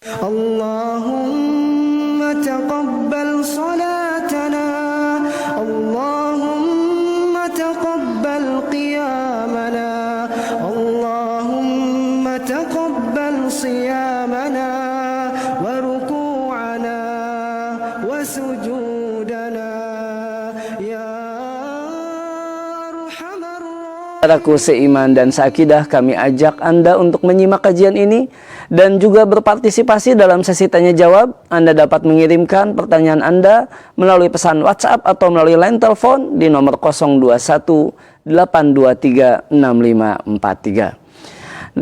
Allahumma taqabbal salatana, Allahumma taqabbal qiyamana, Allahumma taqabbal siyamana wa ruku'ana wa sujudana ya arhamar rahimin. Saudaraku seiman dan seakidah, kami ajak Anda untuk menyimak kajian ini dan juga berpartisipasi dalam sesi tanya jawab. Anda dapat mengirimkan pertanyaan Anda melalui pesan WhatsApp atau melalui line telepon di nomor 021 823 6543.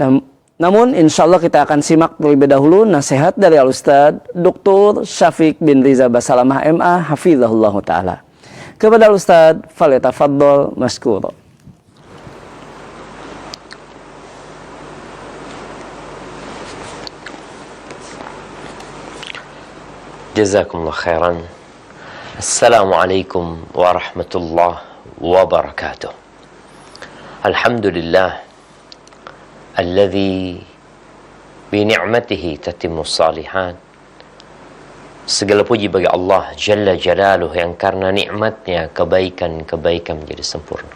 Namun insya Allah kita akan simak terlebih dahulu nasihat dari Al-Ustadz Dr. Syafiq bin Riza Basalamah MA Hafizahullah Ta'ala. Kepada Al-Ustadz, falyatafaddal mashkura. Jazakumullah khairan. Assalamualaikum warahmatullahi wabarakatuh. Alhamdulillah alladzi bi ni'matihi tatimmu shalihat. Segala puji bagi Allah Jalla Jalaluhu yang karena nikmatnya kebaikan-kebaikan menjadi sempurna.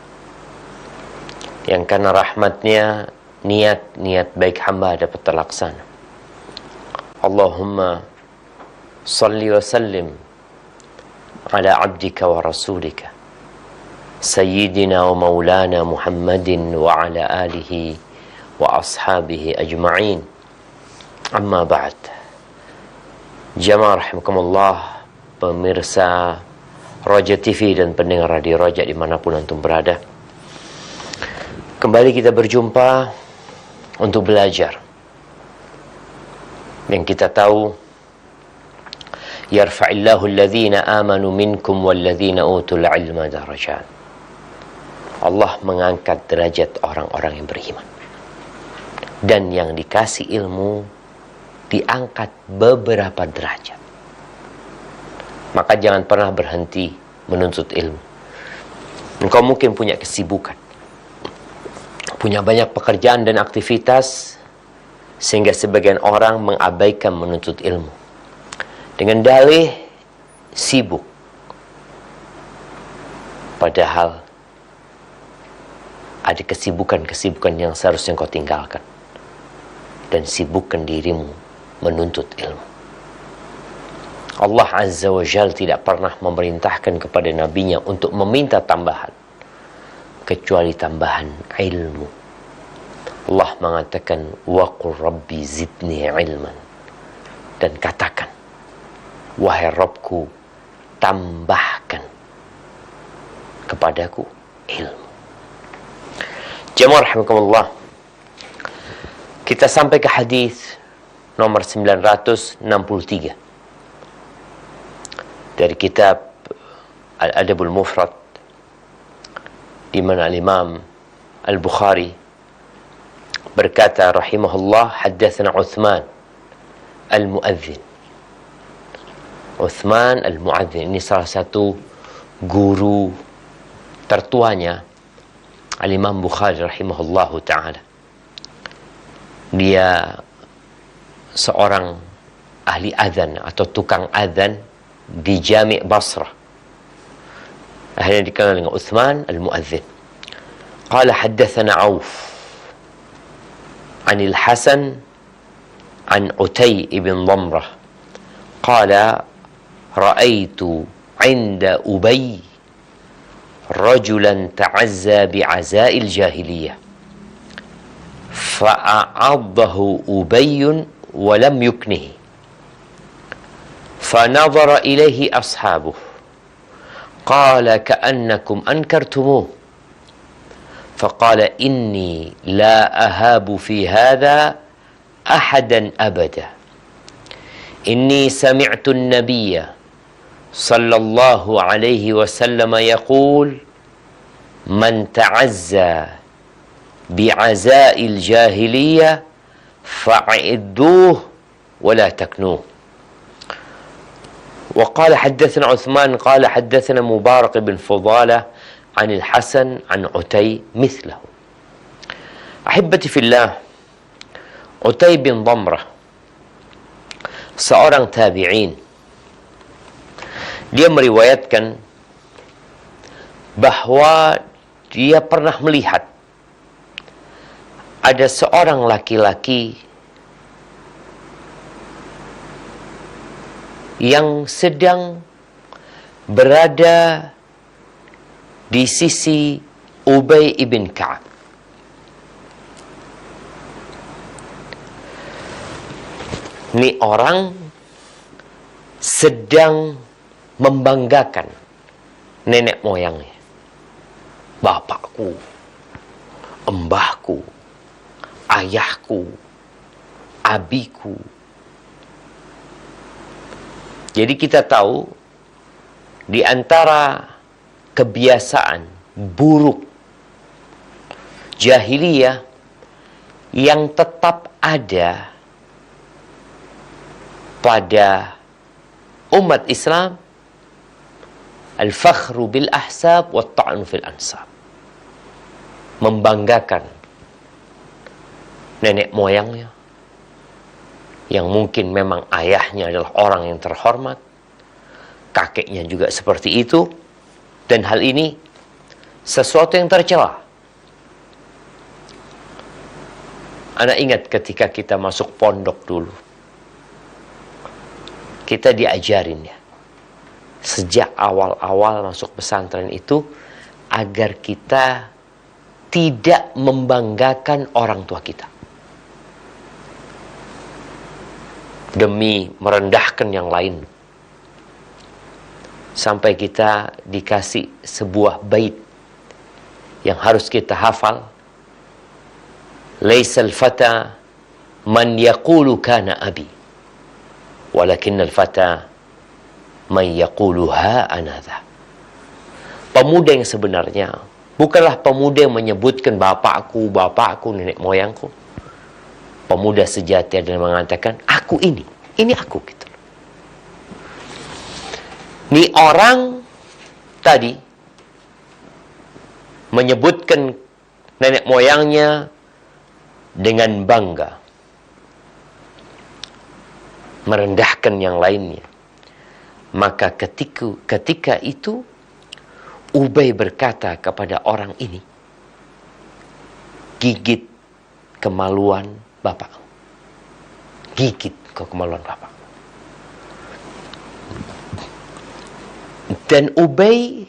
Yang karena rahmatnya niat-niat baik hamba dapat terlaksana. Allahumma salli wa sallim ala abdika wa rasulika sayyidina wa maulana Muhammadin wa ala alihi wa ashabihi ajma'in. Amma ba'd. Jamaah rahimakumullah, pemirsa Roja TV dan pendengar Radio Roja dimanapun antum berada, kembali kita berjumpa untuk belajar. Yang kita tahu, yarfa'illahu alladhina amanu minkum walladhina utul ilma darajat. Allah mengangkat derajat orang-orang yang beriman, dan yang dikasih ilmu diangkat beberapa derajat. Maka jangan pernah berhenti menuntut ilmu. Engkau mungkin punya kesibukan, punya banyak pekerjaan dan aktivitas, sehingga sebagian orang mengabaikan menuntut ilmu dengan dalih sibuk. Padahal ada kesibukan-kesibukan yang seharusnya kau tinggalkan, dan sibukkan dirimu menuntut ilmu. Allah Azza wa Jalla tidak pernah memerintahkan kepada nabinya untuk meminta tambahan kecuali tambahan ilmu. Allah mengatakan, wa qur rabbi zidni ilman, dan katakan, wahai Rabbku, tambahkan kepadaku ilmu. Jamaah rahimakumullah, kita sampai ke hadis nomor 963 dari kitab Al-Adabul Mufrad, di mana Imam Al-Bukhari berkata rahimahullah, haddatsana Utsman Al-Muadzin. Utsman Al-Muadzin ini salah satu guru tertuanya Al-Imam Bukhari rahimahullahu ta'ala. Dia seorang ahli adzan atau tukang adzan di Jami' Basrah. Akhirnya dikenal dengan Utsman Al-Muadzin. Qala haddatsana Auf an Al-Hasan an Utay ibn Dhamrah qala ra'aitu 'inda Ubay rajulan ta'azza bi'aza'il jahiliyah fa'a'addahu Ubayyun wa lam yuknihi fanadhara ilayhi ashabuhu qala ka'annakum ankartumuh faqala inni la ahabu fi hadha ahadan abada inni sami'tu an-nabiyya sallallahu alaihi wasallam yaqul man ta'azza bi'aza'il jahiliyah fa'idduh wa la taknuh. Wa qala haddatsana Utsman qala haddatsana Mubarak bin Fudalah an al-Hasan an Utay mithlahu. Ahibbati fillah, Utay bin Dhamrah seorang tabi'in, dia meriwayatkan bahwa dia pernah melihat ada seorang laki-laki yang sedang berada di sisi Ubay ibn Ka'ab. Ini orang sedang membanggakan nenek moyangnya. Bapakku, embahku, ayahku, abiku. Jadi kita tahu di antara kebiasaan buruk jahiliyah yang tetap ada pada umat Islam, al-fakhru bil ahsab wa ta'nu fil ansab. Membanggakan nenek moyangnya, yang mungkin memang ayahnya adalah orang yang terhormat, kakeknya juga seperti itu, dan hal ini sesuatu yang tercela. Anak ingat ketika kita masuk pondok dulu, kita diajarin ya, sejak awal-awal masuk pesantren itu, agar kita tidak membanggakan orang tua kita demi merendahkan yang lain. Sampai kita dikasih sebuah bait yang harus kita hafal. Laisal fata man yaqulu kana abi, walakinnal fata man yaqulu ha anadha. Pemuda yang sebenarnya bukanlah pemuda yang menyebutkan bapakku, nenek moyangku. Pemuda sejati adalah mengatakan, aku ini aku gitu. Ini orang tadi menyebutkan nenek moyangnya dengan bangga, merendahkan yang lainnya. Maka ketika itu Ubay berkata kepada orang ini, gigit kemaluan bapak, gigit kemaluan bapak. Dan Ubay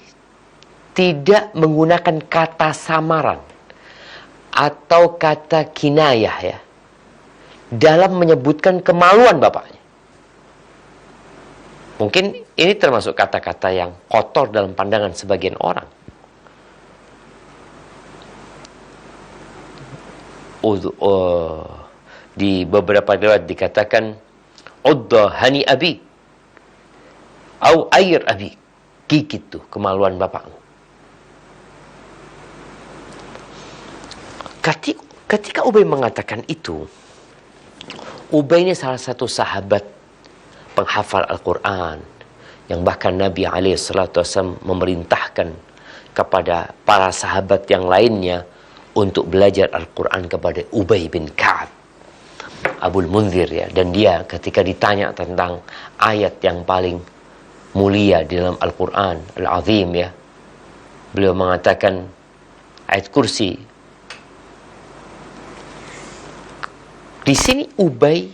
tidak menggunakan kata samaran atau kata kinayah ya dalam menyebutkan kemaluan bapaknya. Mungkin ini termasuk kata-kata yang kotor dalam pandangan sebagian orang. Di beberapa riwayat dikatakan udda hani abi au air abi, gigit tuh kemaluan bapakmu. Ketika Ubay mengatakan itu, Ubay ini salah satu sahabat penghafal Al-Quran yang bahkan Nabi SAW memerintahkan kepada para sahabat yang lainnya untuk belajar Al-Quran kepada Ubay bin Ka'ab, Abul Munzir ya. Dan dia ketika ditanya tentang ayat yang paling mulia di dalam Al-Quran Al-Azim ya, beliau mengatakan ayat kursi. Di sini Ubay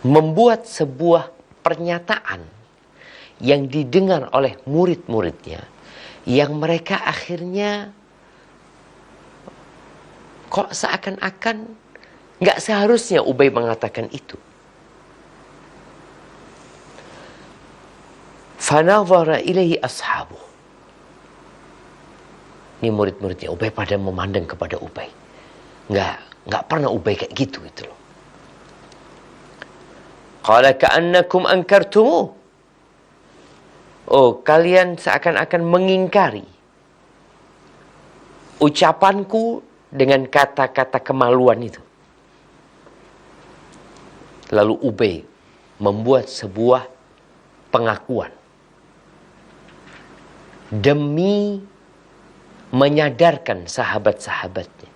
membuat sebuah pernyataan yang didengar oleh murid-muridnya, yang mereka akhirnya kok seakan-akan nggak seharusnya Ubay mengatakan itu. Fanawara ilaihi ashabu. Ini murid-muridnya Ubay pada memandang kepada Ubay. Nggak pernah Ubay kayak gitu gitu loh. Qala ka'annakum ankartumu. Oh, kalian seakan-akan mengingkari ucapanku dengan kata-kata kemaluan itu. Lalu Ubay membuat sebuah pengakuan demi menyadarkan sahabat-sahabatnya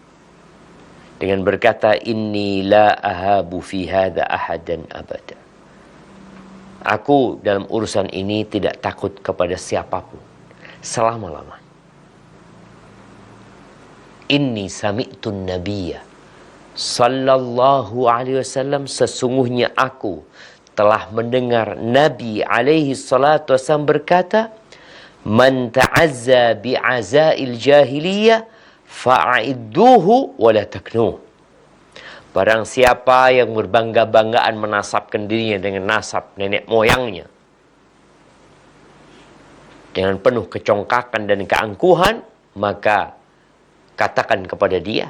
dengan berkata, inni la ahabu fi hadha ahadan abada. Aku dalam urusan ini tidak takut kepada siapapun selama-lamanya. Inni sami'tun nabiyya sallallahu alaihi wasallam, sesungguhnya aku telah mendengar Nabi alaihi salatu wasallam berkata, man ta'azza bi'azail jahiliyah fa'idduhu wa la taknuh. Barang siapa yang berbangga-banggaan menasabkan dirinya dengan nasab nenek moyangnya dengan penuh kecongkakan dan keangkuhan, maka katakan kepada dia,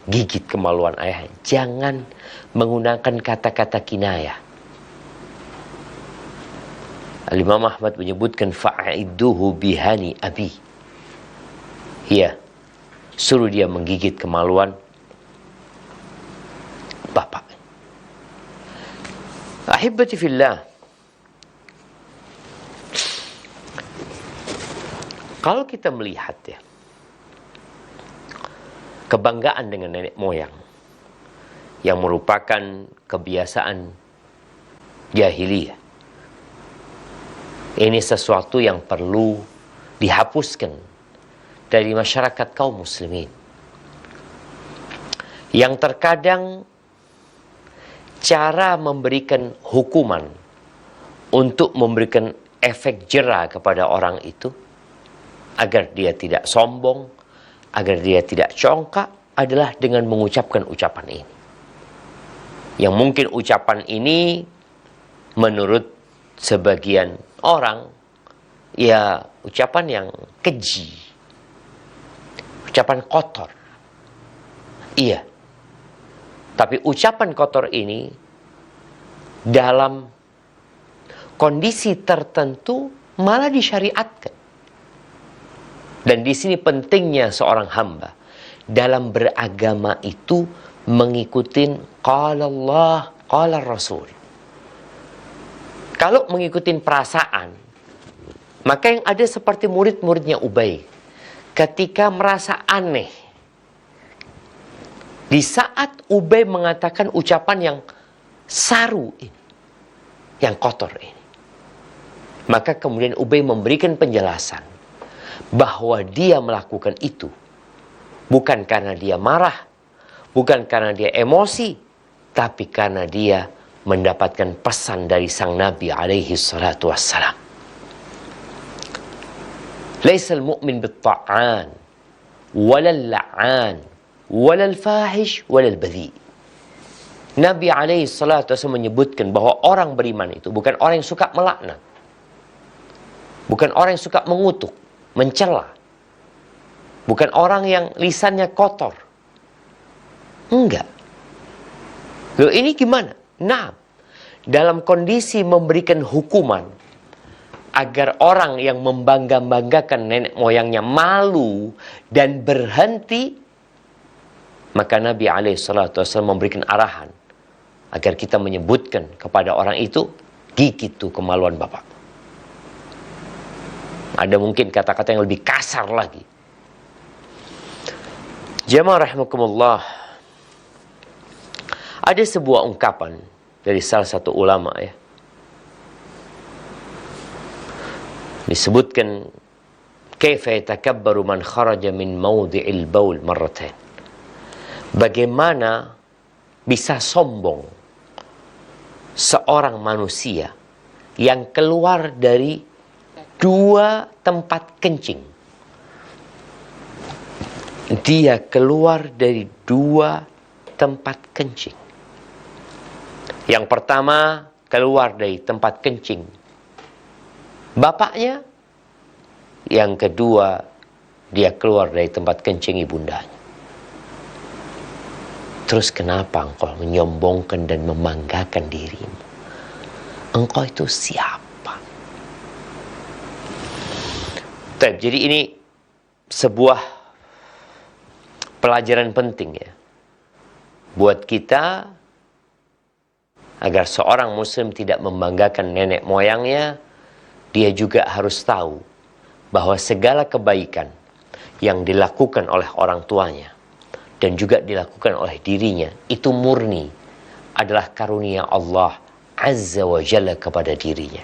gigit kemaluan ayah. Jangan menggunakan kata-kata kinayah. Al-Imam Ahmad menyebutkan fa'idduhu bihani abi. Iya, suruh dia menggigit kemaluan bapak. Ahibati fillah, kalau kita melihat ya, kebanggaan dengan nenek moyang yang merupakan kebiasaan jahiliyah, ini sesuatu yang perlu dihapuskan dari masyarakat kaum muslimin, yang terkadang cara memberikan hukuman untuk memberikan efek jera kepada orang itu agar dia tidak sombong, agar dia tidak congkak, adalah dengan mengucapkan ucapan ini. Yang mungkin ucapan ini menurut sebagian orang ya ucapan yang keji, ucapan kotor. Iya. Tapi ucapan kotor ini dalam kondisi tertentu malah disyariatkan. Dan di sini pentingnya seorang hamba dalam beragama itu mengikuti qala Allah, qala Rasul. Kalau mengikuti perasaan, maka yang ada seperti murid-muridnya Ubay. Ketika merasa aneh, di saat Ubay mengatakan ucapan yang saru ini, yang kotor ini, maka kemudian Ubay memberikan penjelasan bahwa dia melakukan itu bukan karena dia marah, bukan karena dia emosi, tapi karena dia mendapatkan pesan dari sang Nabi alaihi salatu wassalam. Laisal mu'min bit-ta'an walal la'an walal fahish walal badhi. Nabi alaihi salatu wasallam menyebutkan bahwa orang beriman itu bukan orang yang suka melaknat, bukan orang yang suka mengutuk, mencela, bukan orang yang lisannya kotor. Enggak. Loh, ini gimana? Nah, dalam kondisi memberikan hukuman agar orang yang membangga-banggakan nenek moyangnya malu dan berhenti, maka Nabi SAW memberikan arahan agar kita menyebutkan kepada orang itu, gigit tuh kemaluan bapak. Ada mungkin kata-kata yang lebih kasar lagi. Jamaah rahimakumullah, ada sebuah ungkapan dari salah satu ulama ya. Disebutkan, kaifa yatakabbaru man kharaja min mawdi'il baul marratain. Bagaimana bisa sombong seorang manusia yang keluar dari dua tempat kencing. Dia keluar dari dua tempat kencing. Yang pertama, keluar dari tempat kencing bapaknya. Yang kedua, dia keluar dari tempat kencing ibundanya. Terus kenapa engkau menyombongkan dan membanggakan dirimu? Engkau itu siapa? Jadi ini sebuah pelajaran penting ya buat kita, agar seorang muslim tidak membanggakan nenek moyangnya. Dia juga harus tahu bahwa segala kebaikan yang dilakukan oleh orang tuanya dan juga dilakukan oleh dirinya, itu murni adalah karunia Allah Azza wa Jalla kepada dirinya.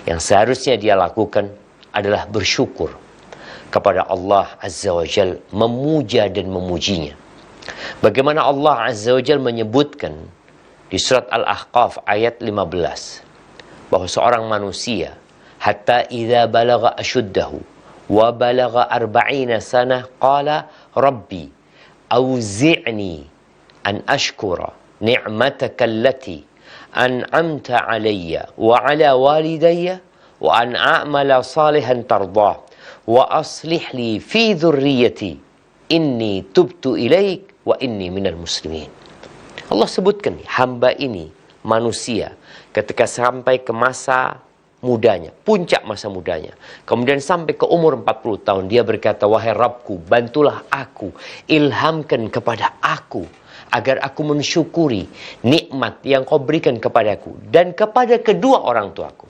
Yang seharusnya dia lakukan adalah bersyukur kepada Allah Azza wa Jalla, memuja dan memujinya. Bagaimana Allah Azza wa Jalla menyebutkan di surat Al-Ahqaf ayat 15 bahwa seorang manusia hatta idza balagha ashuddahu wa balagha 40 sanah qala rabbi auzi'ni an ashkura ni'mataka allati an'amta alayya wa ala walidayya wa an a'mala salihan tardah wa aslih li fi dhurriyyati inni tubtu ilaik wa inni minal muslimin. Allah sebutkan hamba ini manusia ketika sampai ke masa mudanya, puncak masa mudanya, kemudian sampai ke umur 40 tahun, dia berkata, wahai Rabbku, bantulah aku, ilhamkan kepada aku agar aku mensyukuri nikmat yang kau berikan kepadaku dan kepada kedua orang tuaku,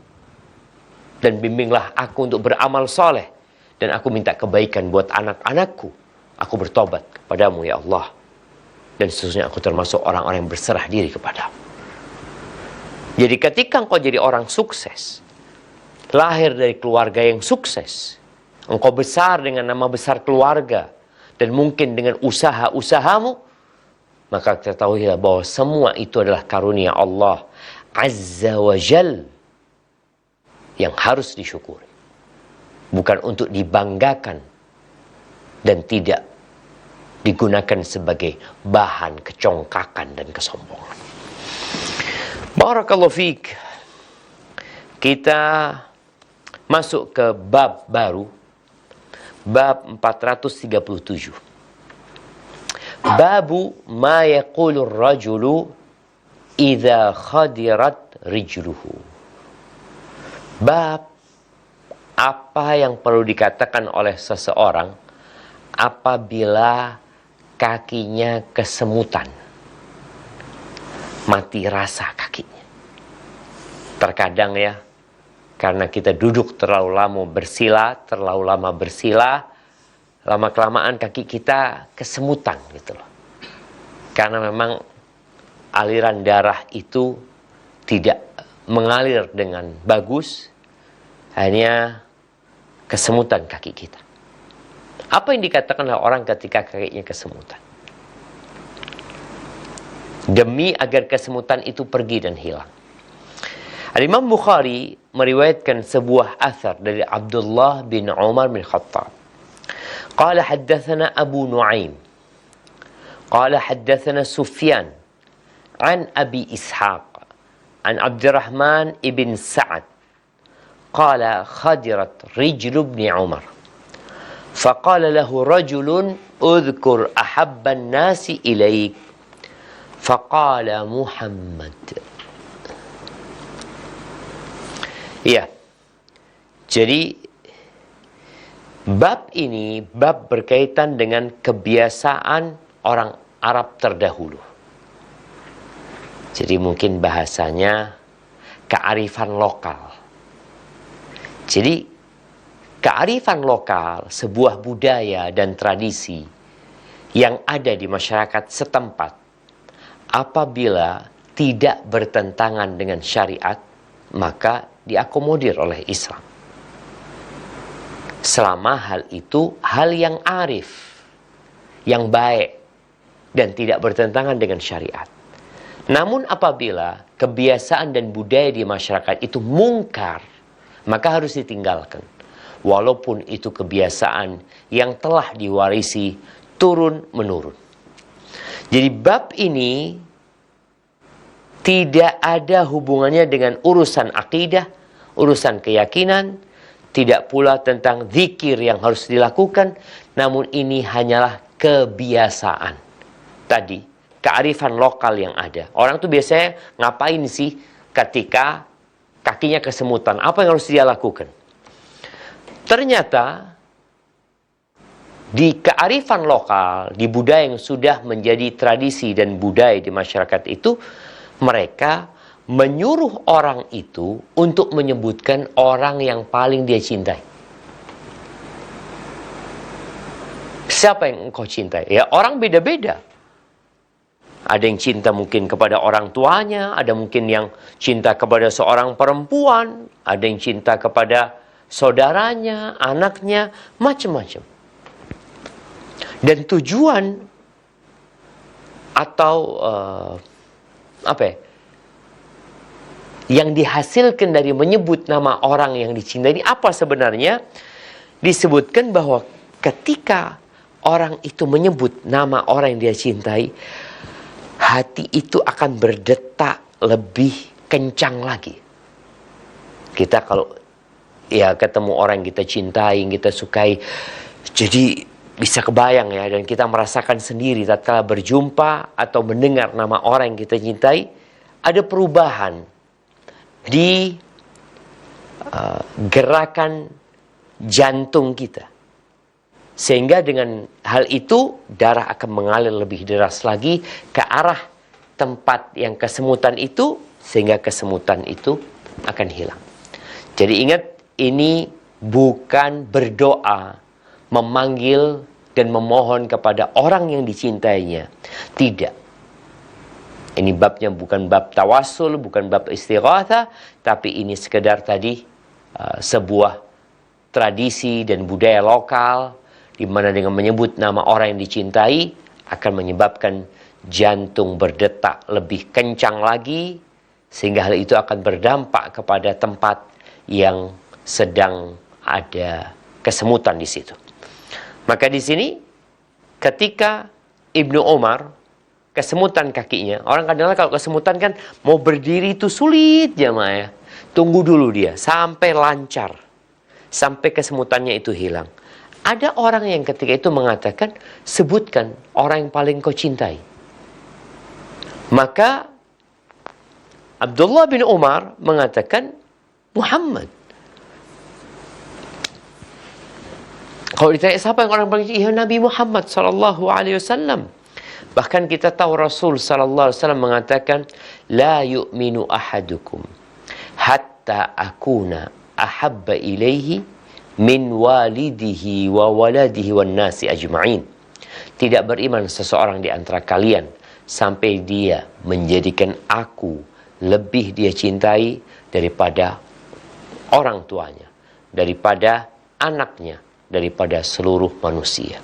dan bimbinglah aku untuk beramal soleh, dan aku minta kebaikan buat anak-anakku. Aku bertobat kepadamu ya Allah, dan sesungguhnya aku termasuk orang-orang yang berserah diri kepadamu. Jadi ketika engkau jadi orang sukses, lahir dari keluarga yang sukses, engkau besar dengan nama besar keluarga, dan mungkin dengan usaha-usahamu, maka ketahuilah bahwa semua itu adalah karunia Allah Azza wa Jal yang harus disyukuri, bukan untuk dibanggakan dan tidak digunakan sebagai bahan kecongkakan dan kesombongan. Barakallahu fiik. Kita masuk ke bab baru, bab 437. Babu ma yaqulur rajulu idza khadirat rijluhu. Bab apa yang perlu dikatakan oleh seseorang apabila kakinya kesemutan, mati rasa kakinya. Terkadang ya, karena kita duduk terlalu lama bersila, lama-kelamaan kaki kita kesemutan gitu loh. Karena memang aliran darah itu tidak mengalir dengan bagus, hanya kesemutan kaki kita. Apa yang dikatakan oleh orang ketika kakinya kesemutan? Demi agar kesemutan itu pergi dan hilang. Al-Imam Bukhari meriwayatkan sebuah athar dari Abdullah bin Umar bin Khattab. Qala haddathana Abu Nuaim. Qala haddathana Sufyan. An Abi Ishaq. An Abdurrahman ibn Sa'ad. Qala khadirat rijlu ibn Umar. فقال له رجل اذكر أحب الناس إليك فقال محمد. Ya, jadi bab ini bab berkaitan dengan kebiasaan orang Arab terdahulu. Jadi mungkin bahasanya kearifan lokal. Jadi kearifan lokal, sebuah budaya dan tradisi yang ada di masyarakat setempat, apabila tidak bertentangan dengan syariat, maka diakomodir oleh Islam. Selama hal itu hal yang arif, yang baik, dan tidak bertentangan dengan syariat. Namun apabila kebiasaan dan budaya di masyarakat itu mungkar, maka harus ditinggalkan. Walaupun itu kebiasaan yang telah diwarisi turun-menurun. Jadi bab ini tidak ada hubungannya dengan urusan akidah, urusan keyakinan, tidak pula tentang zikir yang harus dilakukan, namun ini hanyalah kebiasaan. Tadi, kearifan lokal yang ada. Orang tuh biasanya ngapain sih ketika kakinya kesemutan? Apa yang harus dia lakukan? Ternyata di kearifan lokal, di budaya yang sudah menjadi tradisi dan budaya di masyarakat itu, mereka menyuruh orang itu untuk menyebutkan orang yang paling dia cintai. Siapa yang engkau cintai? Ya, orang beda-beda. Ada yang cinta mungkin kepada orang tuanya, ada mungkin yang cinta kepada seorang perempuan, ada yang cinta kepada saudaranya, anaknya, macam-macam. Dan tujuan atau yang dihasilkan dari menyebut nama orang yang dicintai ini apa sebenarnya? Disebutkan bahwa ketika orang itu menyebut nama orang yang dia cintai, hati itu akan berdetak lebih kencang lagi. Kita kalau ya ketemu orang yang kita cintai, yang kita sukai, jadi bisa kebayang ya, dan kita merasakan sendiri tatkala berjumpa atau mendengar nama orang yang kita cintai, ada perubahan di gerakan jantung kita. Sehingga dengan hal itu darah akan mengalir lebih deras lagi ke arah tempat yang kesemutan itu, sehingga kesemutan itu akan hilang. Jadi ingat, ini bukan berdoa, memanggil dan memohon kepada orang yang dicintainya. Tidak. Ini babnya bukan bab tawassul, bukan bab istighatsah, tapi ini sekedar tadi sebuah tradisi dan budaya lokal di mana dengan menyebut nama orang yang dicintai akan menyebabkan jantung berdetak lebih kencang lagi, sehingga hal itu akan berdampak kepada tempat yang sedang ada kesemutan di situ. Maka di sini ketika Ibnu Umar kesemutan kakinya, orang kadang-kadang kalau kesemutan kan mau berdiri itu sulit jamaah ya. Tunggu dulu dia sampai lancar, sampai kesemutannya itu hilang. Ada orang yang ketika itu mengatakan, sebutkan orang yang paling kau cintai. Maka Abdullah bin Umar mengatakan Muhammad. Kalau ditanya siapa yang orang paling cintai, ya Nabi Muhammad sallallahu alaihi wasallam. Bahkan kita tahu Rasul sallallahu alaihi wasallam mengatakan, la yu'minu ahadukum hatta akuna ahabba ilaihi min walidihi wa waladihi wan nasi ajma'in. Tidak beriman seseorang di antara kalian sampai dia menjadikan aku lebih dia cintai daripada orang tuanya, daripada anaknya, daripada seluruh manusia.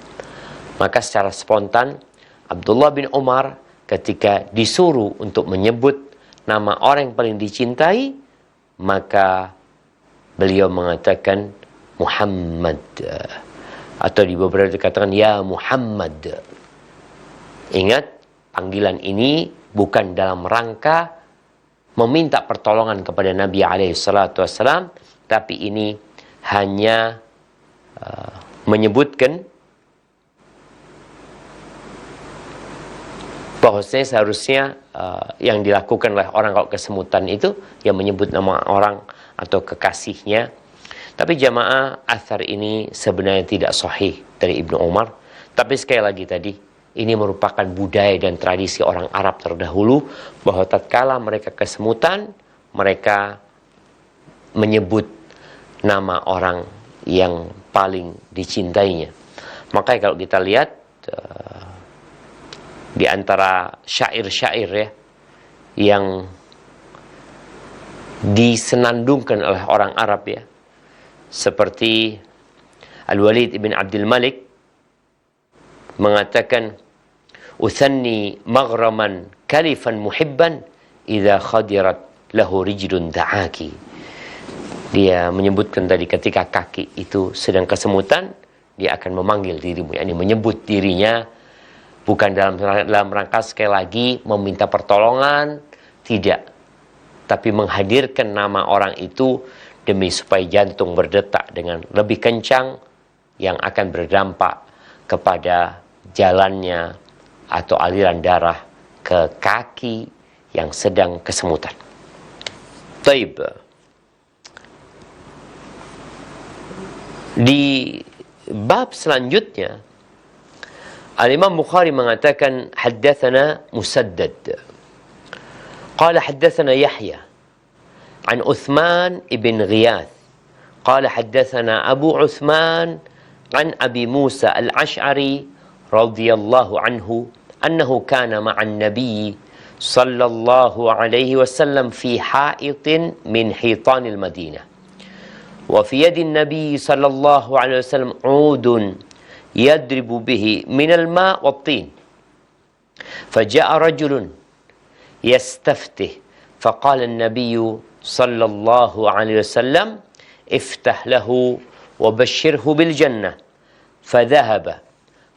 Maka secara spontan Abdullah bin Umar ketika disuruh untuk menyebut nama orang yang paling dicintai, maka beliau mengatakan Muhammad, atau di beberapa dikatakan ya Muhammad. Ingat, panggilan ini bukan dalam rangka meminta pertolongan kepada Nabi SAW, tapi ini hanya menyebutkan bahwasanya seharusnya yang dilakukan oleh orang kalau kesemutan itu yang menyebut nama orang atau kekasihnya. Tapi jamaah, athar ini sebenarnya tidak sahih dari Ibnu Umar. Tapi sekali lagi tadi, ini merupakan budaya dan tradisi orang Arab terdahulu, bahwa tatkala mereka kesemutan, mereka menyebut nama orang yang paling dicintainya. Makanya kalau kita lihat di antara syair-syair ya yang disenandungkan oleh orang Arab ya, seperti Al-Walid ibn Abdul Malik mengatakan, uthanni maghraman kalifan muhibban idza khadirat lahu rijlun da'aki. Dia menyebutkan tadi ketika kaki itu sedang kesemutan, dia akan memanggil dirimu, yakni menyebut dirinya, bukan dalam rangka sekali lagi meminta pertolongan, tidak, tapi menghadirkan nama orang itu demi supaya jantung berdetak dengan lebih kencang, yang akan berdampak kepada jalannya atau aliran darah ke kaki yang sedang kesemutan. Taib. Di bab selanjutnya, Al-Imam Bukhari mengatakan, haddatsana Musaddad. Qala haddatsana Yahya عن عثمان بن غياث قال حدثنا أبو عثمان an Abi Musa al-Ash'ari radhiyallahu anhu annahu kana ma'an nabiy sallallahu alaihi wasallam fi ha'itin min hitanil Madinah. Wa fi yadi nabiy sallallahu alaihi wasallam 'udun yadribu bihi min al-ma' wat-tin. Faja'a rajulun yastaftih faqala an-nabiy sallallahu alaihi wasallam iftah lahu wa bashshirhu bil jannah. Fadhahaba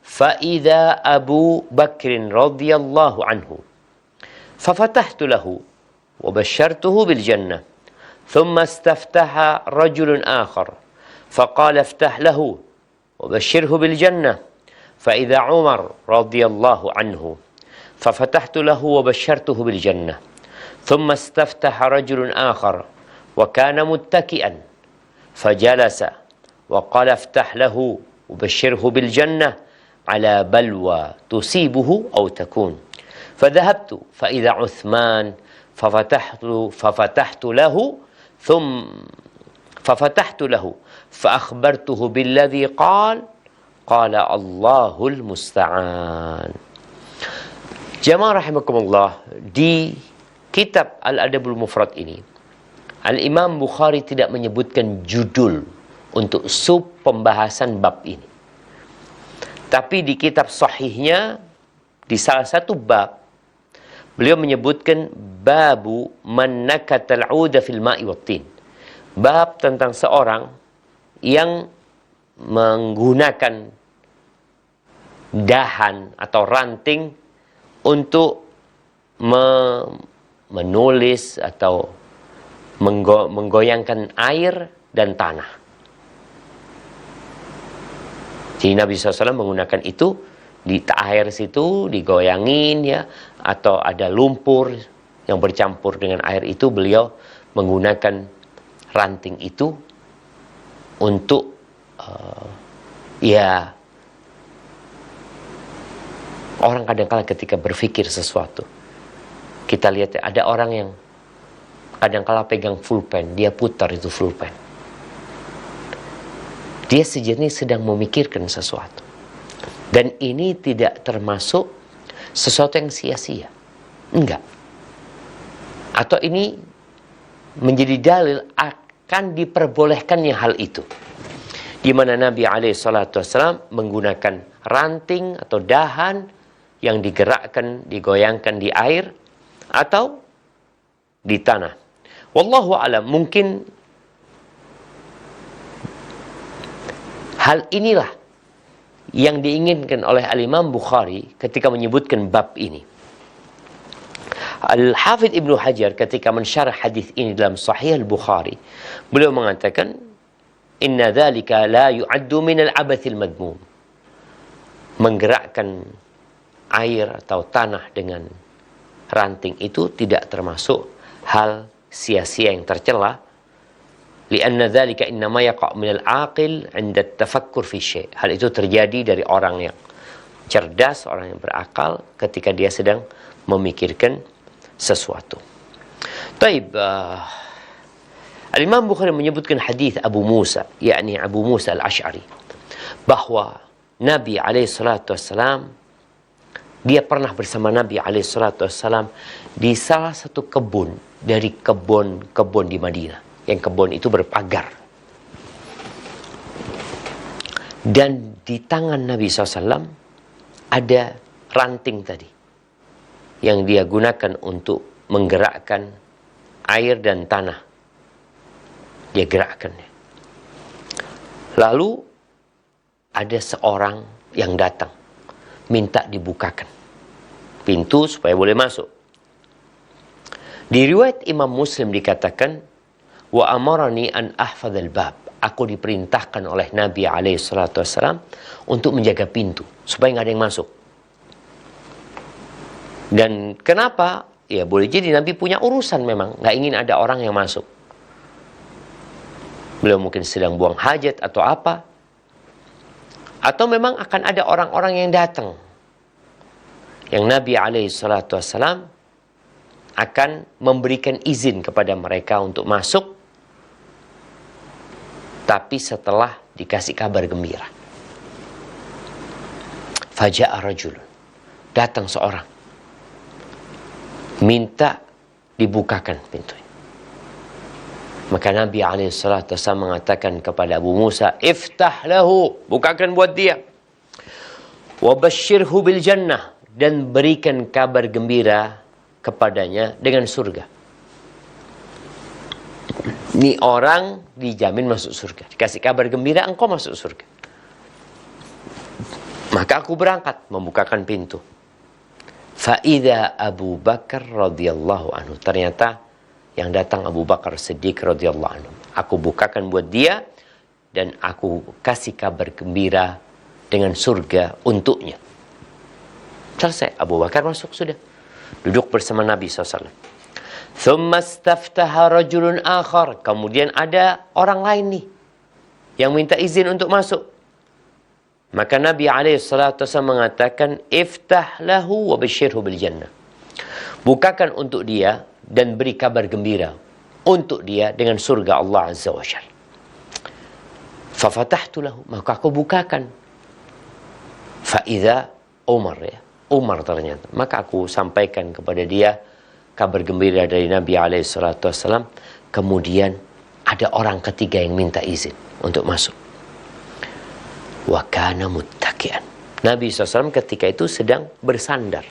فإذا أبو بكر رضي الله عنه ففتحت له وبشرته بالجنة ثم استفتح رجل آخر فقال افتح له وبشره بالجنة فإذا عمر رضي الله عنه ففتحت له وبشرته بالجنة ثم استفتح رجل آخر وكان متكئا فجلس وقال افتح له وبشره بالجنة على بلوى تصيبه أو تكون فذهبت فإذا عثمان ففتحت له فأخبرته بالذي قال الله المستعان. Jamaah rahimakumullah, di kitab Al-Adabul Mufrad ini Al-Imam Bukhari tidak menyebutkan judul untuk sub pembahasan bab ini. Tapi di kitab sahihnya, di salah satu bab, beliau menyebutkan babu man nakatal 'uda fil ma'i wat-tin. Bab tentang seorang yang menggunakan dahan atau ranting untuk menulis atau menggoyangkan air dan tanah. Jadi Nabi SAW menggunakan itu, di air situ digoyangin ya, atau ada lumpur yang bercampur dengan air itu, beliau menggunakan ranting itu untuk ya, orang kadang-kala ketika berpikir sesuatu, kita lihat ada orang yang kadang-kala pegang pulpen, dia putar itu pulpen. Dia sejenis sedang memikirkan sesuatu. Dan ini tidak termasuk sesuatu yang sia-sia. Enggak. Atau ini menjadi dalil akan diperbolehkannya hal itu. Di mana Nabi SAW menggunakan ranting atau dahan yang digerakkan, digoyangkan di air atau di tanah. Wallahu a'lam, mungkin hal inilah yang diinginkan oleh Al-Imam Bukhari ketika menyebutkan bab ini. Al-Hafidh Ibnu Hajar ketika mensyarah hadis ini dalam Sahih Al-Bukhari, beliau mengatakan, inna dzalika la yu'addu min al-'abathil madmum. Menggerakkan air atau tanah dengan ranting itu tidak termasuk hal sia-sia yang tercela. Lianna dzalika innama yaqa' min al-'aqil 'inda at-tafakkur fi syai'. Hal itu terjadi dari orang yang cerdas, orang yang berakal ketika dia sedang memikirkan sesuatu. Taib, Al-Imam Bukhari menyebutkan hadis Abu Musa, yakni Abu Musa al-Ash'ari, bahwa Nabi SAW, dia pernah bersama Nabi SAW di salah satu kebun dari kebun-kebun di Madinah. Yang kebun itu berpagar. Dan di tangan Nabi SAW ada ranting tadi yang dia gunakan untuk menggerakkan air dan tanah. Dia gerakkannya. Lalu ada seorang yang datang minta dibukakan pintu supaya boleh masuk. Di riwayat Imam Muslim dikatakan, wa amarani an ahfadzal bab. Aku diperintahkan oleh Nabi SAW untuk menjaga pintu supaya nggak ada yang masuk. Dan kenapa? Ya boleh jadi Nabi punya urusan, memang nggak ingin ada orang yang masuk. Beliau mungkin sedang buang hajat atau apa, atau memang akan ada orang-orang yang datang yang Nabi SAW akan memberikan izin kepada mereka untuk masuk, tapi setelah dikasih kabar gembira. Faja'a rajulun. Datang seorang. Minta dibukakan pintunya. Maka Nabi SAW mengatakan kepada Abu Musa, iftah lahu, bukakan buat dia. Wabashirhu bil jannah, dan berikan kabar gembira kepadanya dengan surga. Ini orang dijamin masuk surga. Dikasih kabar gembira, engkau masuk surga. Maka aku berangkat membukakan pintu. Fa'idha Abu Bakar radhiyallahu anhu. Ternyata yang datang Abu Bakar Siddiq radhiyallahu anhu. Aku bukakan buat dia dan aku kasih kabar gembira dengan surga untuknya. Selesai, Abu Bakar masuk sudah. Duduk bersama Nabi SAW. Thumma staftaha rajulun akhar. Kemudian ada orang lain nih yang minta izin untuk masuk. Maka Nabi SAW mengatakan, iftah lahu wa bashirhu bil jannah. Bukakan untuk dia dan beri kabar gembira untuk dia dengan surga Allah Azza wa Jalla. Fafatahtu lahu, maka aku bukakan. Fa'idha Umar, ya, Umar ternyata. Maka aku sampaikan kepada dia kabar gembira dari Nabi SAW. Kemudian ada orang ketiga yang minta izin untuk masuk. Wa kana muttaki'an. Nabi SAW ketika itu sedang bersandar.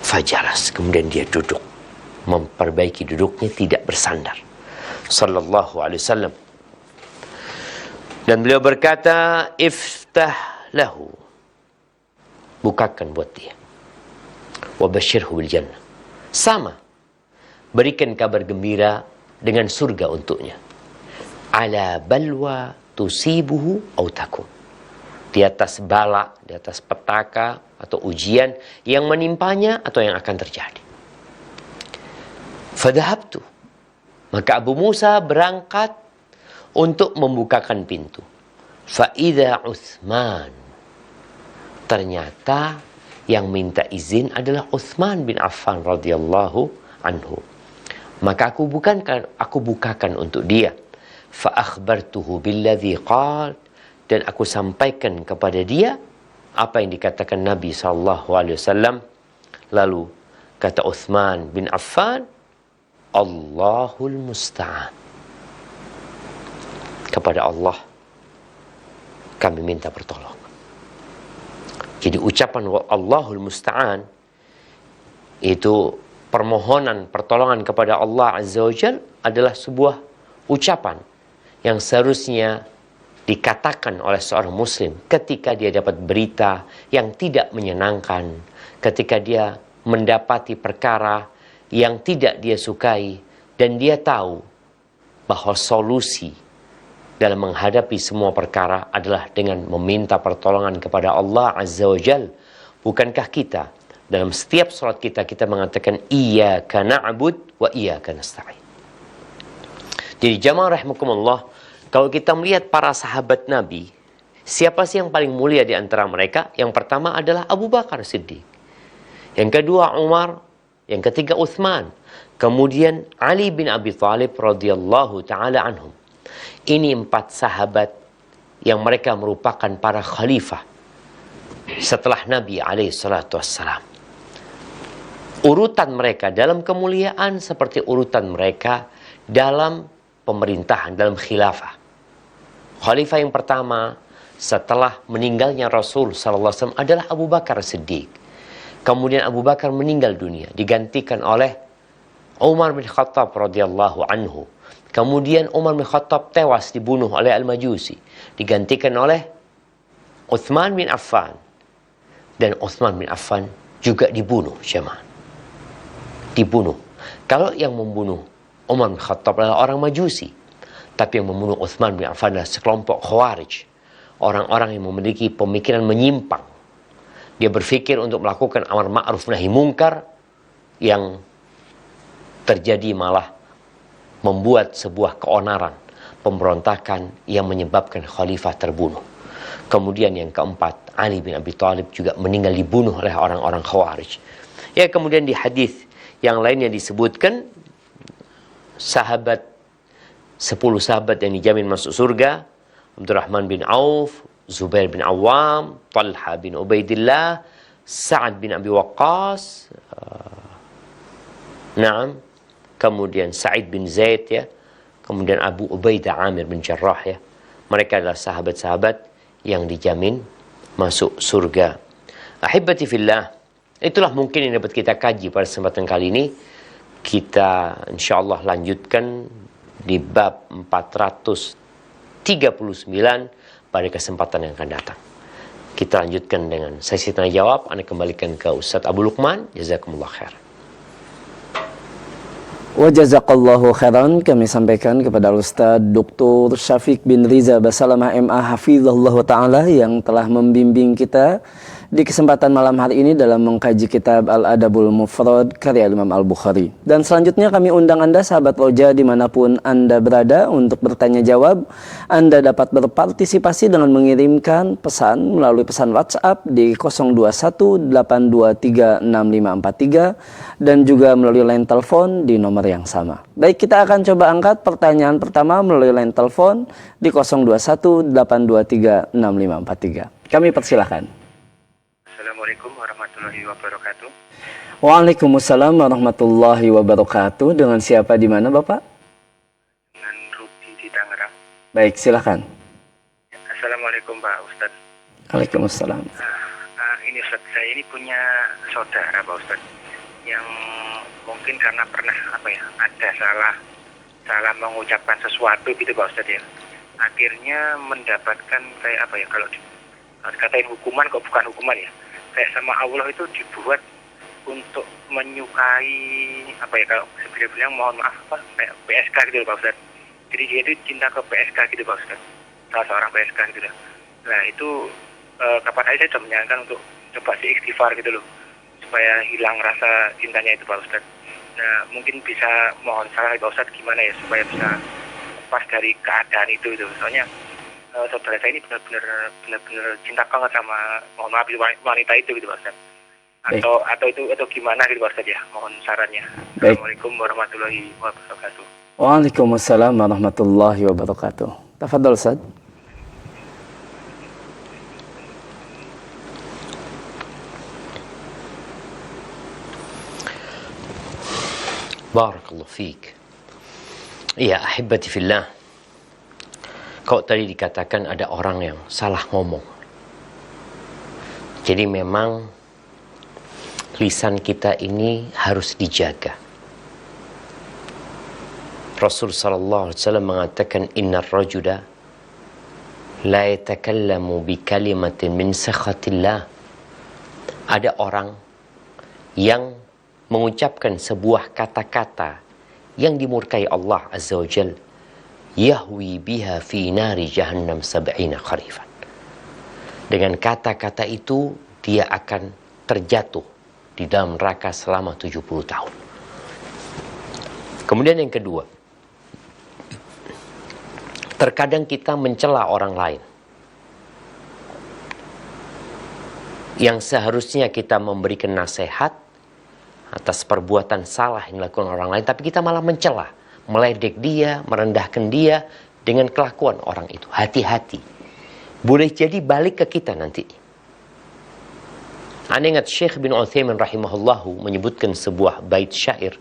Fajalas, kemudian dia duduk. Memperbaiki duduknya, tidak bersandar. Sallallahu alaihi wasallam. Dan beliau berkata, iftah lahu. Bukakan buat dia. Wa bashirhu bil jannah. Sama. Berikan kabar gembira dengan surga untuknya. Ala balwa tusibuhu au takum. Di atas bala, di atas petaka atau ujian yang menimpanya atau yang akan terjadi. Fadhahabtu. Maka Abu Musa berangkat untuk membukakan pintu. Fa'idha Uthman. Ternyata yang minta izin adalah Uthman bin Affan radhiyallahu anhu. Maka aku bukakan untuk dia. Fa'akhbartuhu billadhi qal. Dan aku sampaikan kepada dia apa yang dikatakan Nabi SAW. Lalu kata Uthman bin Affan, Allahul Musta'an. Kepada Allah kami minta pertolongan. Jadi ucapan Allahul Musta'an itu permohonan pertolongan kepada Allah Azza wa Jalla adalah sebuah ucapan yang seharusnya dikatakan oleh seorang muslim ketika dia dapat berita yang tidak menyenangkan, ketika dia mendapati perkara yang tidak dia sukai, dan dia tahu bahwa solusi dalam menghadapi semua perkara adalah dengan meminta pertolongan kepada Allah Azza wa Jal. Bukankah kita dalam setiap salat kita mengatakan iyyaka na'bud wa iyyaka nasta'in. Jadi jamaah rahimakumullah, kalau kita melihat para sahabat Nabi, siapa sih yang paling mulia di antara mereka? Yang pertama adalah Abu Bakar Siddiq. Yang kedua Umar, yang ketiga Uthman, kemudian Ali bin Abi Thalib radhiyallahu taala anhum. Ini 4 sahabat yang mereka merupakan para khalifah setelah Nabi SAW. Urutan mereka dalam kemuliaan seperti urutan mereka dalam pemerintahan, dalam khilafah. Khalifah yang pertama setelah meninggalnya Rasul SAW adalah Abu Bakar Siddiq. Kemudian Abu Bakar meninggal dunia, digantikan oleh Umar bin Khattab radhiyallahu anhu. Kemudian Umar bin Khattab tewas dibunuh oleh Al-Majusi, digantikan oleh Uthman bin Affan. Dan Uthman bin Affan juga dibunuh, jemaah. Dibunuh. Kalau yang membunuh Umar bin Khattab adalah orang Majusi, tapi yang membunuh Uthman bin Affan adalah sekelompok Khawarij, orang-orang yang memiliki pemikiran menyimpang. Dia berpikir untuk melakukan amar ma'ruf nahi mungkar, yang terjadi malah membuat sebuah keonaran, pemberontakan yang menyebabkan khalifah terbunuh. Kemudian yang keempat, Ali bin Abi Thalib juga meninggal dibunuh oleh orang-orang Khawarij. Ya, kemudian di hadis yang lainnya disebutkan 10 sahabat yang dijamin masuk surga, Abdurrahman bin Auf, Zubair bin Awam, Talha bin Ubaidillah, Sa'ad bin Abi Waqqas, kemudian Sa'id bin Zaid ya, kemudian Abu Ubaidah Amir bin Jarrah ya. Mereka adalah sahabat-sahabat yang dijamin masuk surga. Ahibati fillah, itulah mungkin yang dapat kita kaji pada kesempatan kali ini. Kita insyaallah lanjutkan di bab 439 pada kesempatan yang akan datang. Kita lanjutkan dengan sesi tanya jawab. Anda kembalikan ke Ustaz Abu Lukman. Jazakumullah khair. Wa jazakallahu khairan, kami sampaikan kepada Ustaz Dr. Syafiq bin Riza Basalamah MA Hafizahullah Ta'ala yang telah membimbing kita di kesempatan malam hari ini dalam mengkaji kitab Al-Adabul Mufrad karya Imam Al-Bukhari. Dan selanjutnya kami undang Anda sahabat Roja dimanapun Anda berada untuk bertanya jawab. Anda dapat berpartisipasi dengan mengirimkan pesan melalui pesan WhatsApp di 0218236543 dan juga melalui line telepon di nomor yang sama. Baik, kita akan coba angkat pertanyaan pertama melalui line telepon di 0218236543. Kami persilahkan. Assalamualaikum warahmatullahi wabarakatuh. Waalaikumsalam warahmatullahi wabarakatuh. Dengan siapa di mana Bapak? Dengan Rudi di Tangerang. Baik, silakan. Assalamualaikum Pak Ustadz. Waalaikumsalam. Ini Ustadz, saya ini punya saudara Pak Ustadz yang mungkin karena pernah ada salah mengucapkan sesuatu gitu Pak Ustadz ya. Akhirnya mendapatkan kayak kalau dikatain hukuman kok bukan hukuman ya. Kayak sama Allah itu dibuat untuk menyukai kalau sebenarnya bilang mohon maaf kayak PSK gitu Pak Ustadz. Jadi dia itu cinta ke PSK gitu Pak Ustadz, salah seorang PSK gitu lah. Nah itu kapan aja saya sudah menyarankan untuk coba si istighfar gitu loh, supaya hilang rasa cintanya itu Pak Ustadz. Nah mungkin bisa mohon saran Pak Ustadz gimana ya supaya bisa lepas dari keadaan itu gitu. Soalnya saudara saya ini benar-benar cinta banget sama mohon maaf wanita itu gitu Pak Ustadz. Atau gimana gitu Pak Ustadz ya, mohon sarannya. Baik. Assalamualaikum warahmatullahi wabarakatuh. Waalaikumsalam warahmatullahi wabarakatuh. Tafadhol Ustaz. Barakallahu fiik. Ya ahibati fillah. Kau tadi dikatakan ada orang yang salah ngomong. Jadi memang lisan kita ini harus dijaga. Rasul sallallahu alaihi wasallam mengatakan innar rajula la yatakallamu bi kalimatin min sakhatillah. Ada orang yang mengucapkan sebuah kata-kata yang dimurkai Allah azza wajalla. Yahwi biha fi nari jahannam sab'ina kharifan. Dengan kata-kata itu dia akan terjatuh di dalam neraka selama 70 tahun. Kemudian yang kedua, terkadang kita mencela orang lain yang seharusnya kita memberikan nasihat atas perbuatan salah yang dilakukan orang lain, tapi kita malah mencela, meledek dia, merendahkan dia dengan kelakuan orang itu. Hati-hati. Boleh jadi balik ke kita nanti. Anda ingat Syekh bin Utsaimin rahimahullahu menyebutkan sebuah bait syair.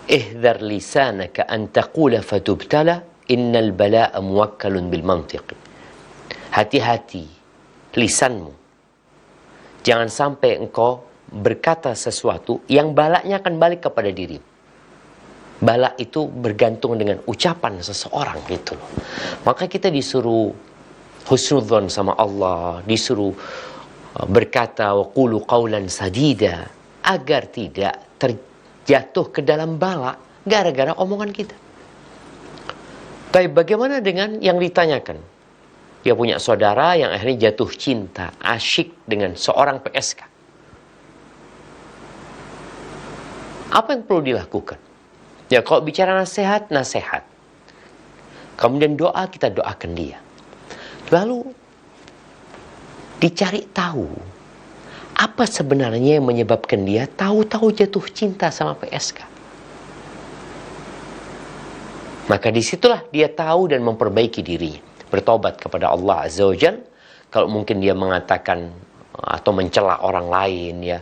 Ihdhar lisanaka an taqula fatubtala innal bala'a muwakkalun bil mantiq. Hati-hati lisanmu. Jangan sampai engkau berkata sesuatu yang balaknya akan balik kepada diri. Bala itu bergantung dengan ucapan seseorang gitu loh. Maka kita disuruh husnudzon sama Allah, disuruh berkata wa qulu qawlan sadida agar tidak terjatuh ke dalam bala gara-gara omongan kita. Tapi bagaimana dengan yang ditanyakan? Dia punya saudara yang akhirnya jatuh cinta, asyik dengan seorang PSK. Apa yang perlu dilakukan? Ya kalau bicara nasihat, nasihat. Kemudian doa, kita doakan dia. Lalu dicari tahu apa sebenarnya yang menyebabkan dia tahu-tahu jatuh cinta sama PSK. Maka disitulah dia tahu dan memperbaiki dirinya. bertobat kepada Allah Azza wa Jalla. Kalau mungkin dia mengatakan atau mencela orang lain, ya,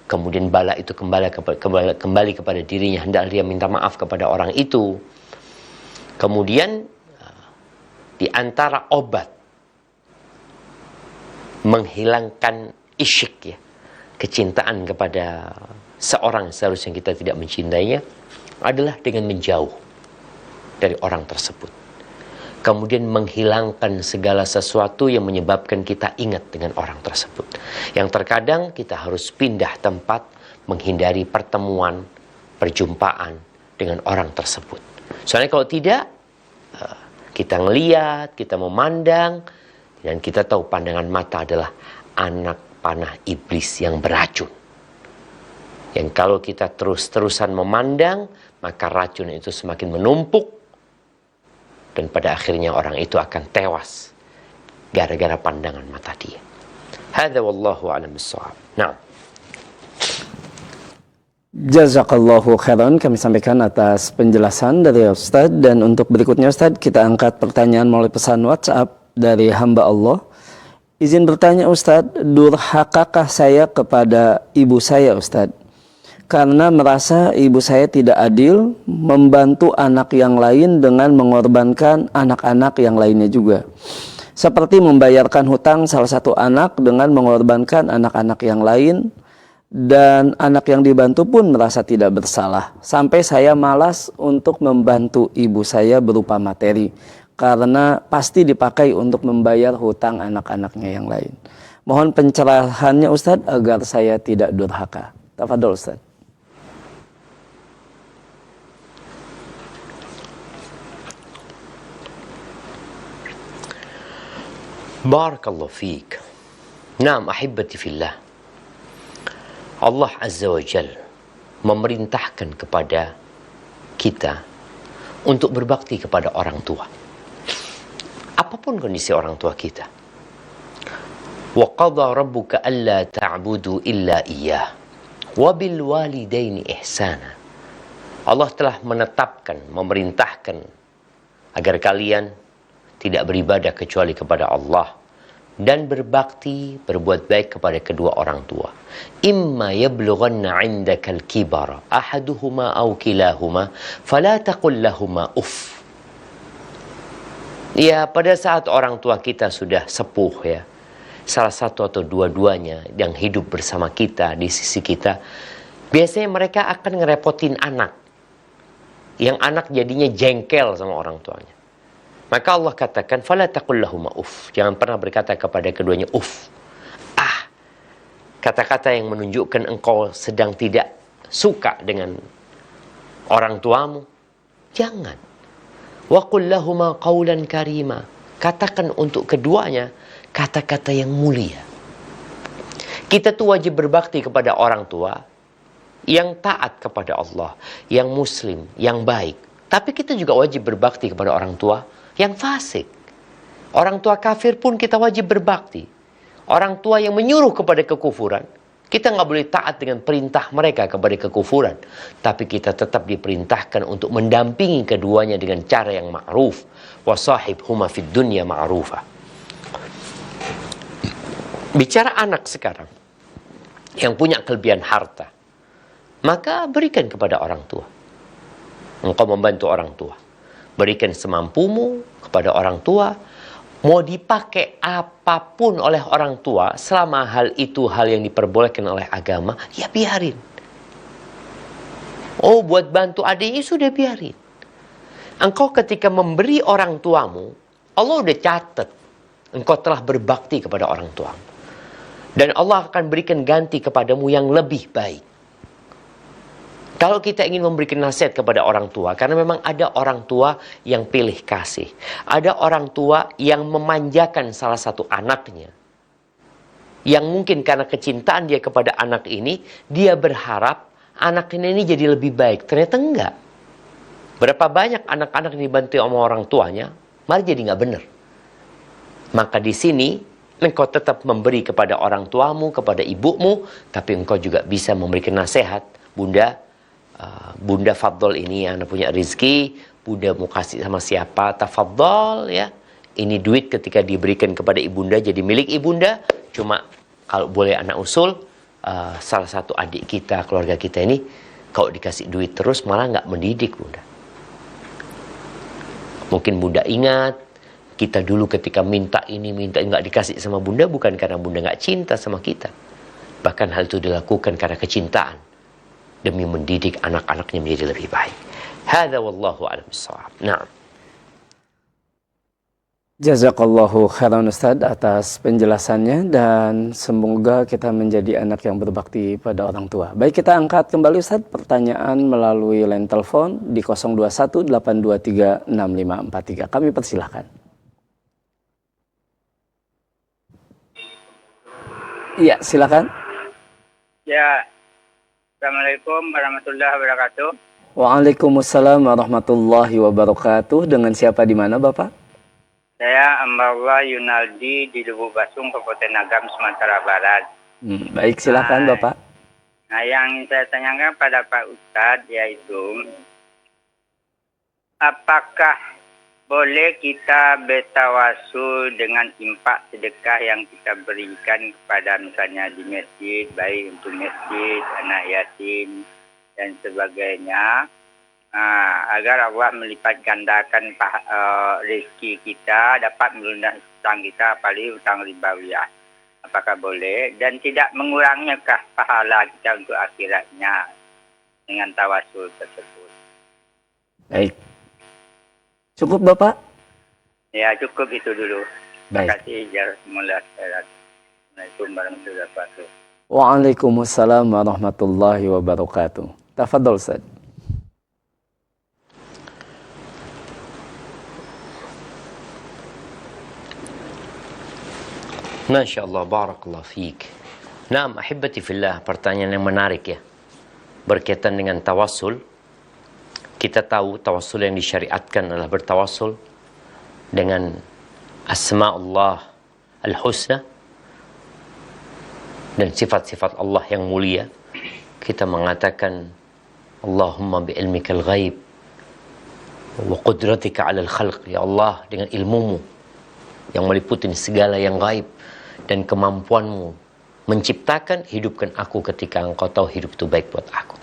kemudian bala itu kembali kepada dirinya, hendaklah dia minta maaf kepada orang itu. Kemudian di antara obat menghilangkan isyik, ya, kecintaan kepada seorang seharusnya kita tidak mencintainya, adalah dengan menjauh dari orang tersebut. Kemudian menghilangkan segala sesuatu yang menyebabkan kita ingat dengan orang tersebut. Yang terkadang kita harus pindah tempat, menghindari pertemuan, perjumpaan dengan orang tersebut. Soalnya kalau tidak, kita ngeliat, kita memandang, dan kita tahu pandangan mata adalah anak panah iblis yang beracun. Yang kalau kita terus-terusan memandang, maka racun itu semakin menumpuk, dan pada akhirnya orang itu akan tewas gara-gara pandangan mata dia. Hadza wallahu a'lam bissawab. Nah, Jazakallahu khairan, kami sampaikan atas penjelasan dari Ustadz. Dan untuk berikutnya Ustadz, kita angkat pertanyaan melalui pesan WhatsApp dari hamba Allah. Izin bertanya Ustadz, durhakakah saya kepada ibu saya Ustadz? Karena merasa ibu saya tidak adil membantu anak yang lain dengan mengorbankan anak-anak yang lainnya juga. Seperti membayarkan hutang salah satu anak dengan mengorbankan anak-anak yang lain, dan anak yang dibantu pun merasa tidak bersalah. Sampai saya malas untuk membantu ibu saya berupa materi, karena pasti dipakai untuk membayar hutang anak-anaknya yang lain. Mohon pencerahannya Ustadz agar saya tidak durhaka. Tafadhol Ustadz. Barakallahu fiik. Naam ahibati fillah. Allah Azza wa Jal memerintahkan kepada kita untuk berbakti kepada orang tua. Apapun kondisi orang tua kita. Wa qadha rabbuka alla ta'budu illa iyyah wa bil walidaini ihsana. Allah telah menetapkan, memerintahkan agar kalian tidak beribadah kecuali kepada Allah dan berbakti, berbuat baik kepada kedua orang tua. Imma yablughanna 'indakal kibara ahaduhuma aw kilahuma fala taqul lahumā uff. Ya, pada saat orang tua kita sudah sepuh, ya, salah satu atau dua-duanya yang hidup bersama kita di sisi kita, biasanya mereka akan ngerepotin anak, yang anak jadinya jengkel sama orang tuanya. Maka Allah katakan, fala taqul lahumā uff. Jangan pernah berkata kepada keduanya uff. Kata-kata yang menunjukkan engkau sedang tidak suka dengan orang tuamu. Jangan. Wa qul lahumā qawlan karīmā. Katakan untuk keduanya kata-kata yang mulia. Kita tuh wajib berbakti kepada orang tua yang taat kepada Allah, yang muslim, yang baik. Tapi kita juga wajib berbakti kepada orang tua yang fasik. Orang tua kafir pun kita wajib berbakti. Orang tua yang menyuruh kepada kekufuran, kita nggak boleh taat dengan perintah mereka kepada kekufuran. Tapi kita tetap diperintahkan untuk mendampingi keduanya dengan cara yang ma'ruf. Wa sahibhuma fid dunya ma'rufa. Bicara anak sekarang yang punya kelebihan harta, maka berikan kepada orang tua. Engkau membantu orang tua, berikan semampumu kepada orang tua. Mau dipakai apapun oleh orang tua, selama hal itu hal yang diperbolehkan oleh agama, ya biarin. Oh, buat bantu adiknya, sudah biarin. Engkau ketika memberi orang tuamu, Allah udah catat engkau telah berbakti kepada orang tuamu, dan Allah akan berikan ganti kepadamu yang lebih baik. Kalau kita ingin memberikan nasihat kepada orang tua, karena memang ada orang tua yang pilih kasih. Ada orang tua yang memanjakan salah satu anaknya. Yang mungkin karena kecintaan dia kepada anak ini, dia berharap anak ini jadi lebih baik. Ternyata enggak. Berapa banyak anak-anak yang dibantu sama orang tuanya, malah jadi nggak benar. Maka di sini, engkau tetap memberi kepada orang tuamu, kepada ibumu, tapi engkau juga bisa memberikan nasihat. Bunda Fadol ini anak punya rizki, Bunda mau kasih sama siapa, tafadhol, ya. Ini duit ketika diberikan kepada ibunda jadi milik ibunda. Cuma kalau boleh anak usul, salah satu adik kita, keluarga kita ini, kalau dikasih duit terus malah nggak mendidik bunda. Mungkin bunda ingat, kita dulu ketika minta ini, minta nggak dikasih sama bunda, bukan karena bunda nggak cinta sama kita. Bahkan hal itu dilakukan karena kecintaan. Demi mendidik anak-anaknya menjadi lebih baik. Hadza wallahu a'lam bissawab. Na'am. Jazakallahu khairan Ustadz atas penjelasannya dan semoga kita menjadi anak yang berbakti pada orang tua. Baik, kita angkat kembali Ustadz pertanyaan melalui line telepon di 0218236543. Kami persilahkan. Iya, silakan. Ya, Assalamualaikum warahmatullahi wabarakatuh. Waalaikumsalam warahmatullahi wabarakatuh. Dengan siapa di mana Bapak? Saya Ambarullah Yunaldi di Lubuk Basung, Kabupaten Agam, Sumatera Barat. Baik, silakan Bapak. Nah, yang saya tanyakan pada Pak Ustadz yaitu, apakah boleh kita bertawasul dengan infak sedekah yang kita berikan kepada misalnya di masjid, baik untuk masjid, anak yatim, dan sebagainya, agar Allah melipat gandakan rezeki kita, dapat melunasi hutang kita, apalagi hutang ribawiyah. Apakah boleh? Dan tidak mengurangnyakah pahala kita untuk akhiratnya dengan tawasul tersebut? Baik. Cukup Bapak? Ya, cukup itu dulu. Terima Baik. kasih. Assalamualaikum warahmatullahi wabarakatuh. Waalaikumsalam warahmatullahi wabarakatuh. Tafadhol Ustaz. Masya Allah, barakallah fiik. Naam, ahibati fillah, pertanyaan yang menarik ya. Berkaitan dengan tawassul. Kita tahu tawassul yang disyariatkan adalah bertawassul dengan asma Allah al-husna dan sifat-sifat Allah yang mulia. Kita mengatakan Allahumma bi ilmikal ghaib wa qudratika 'alal khalq, ya Allah, dengan ilmumu yang meliputi segala yang gaib dan kemampuanmu menciptakan, hidupkan aku ketika engkau tahu hidup itu baik buat aku.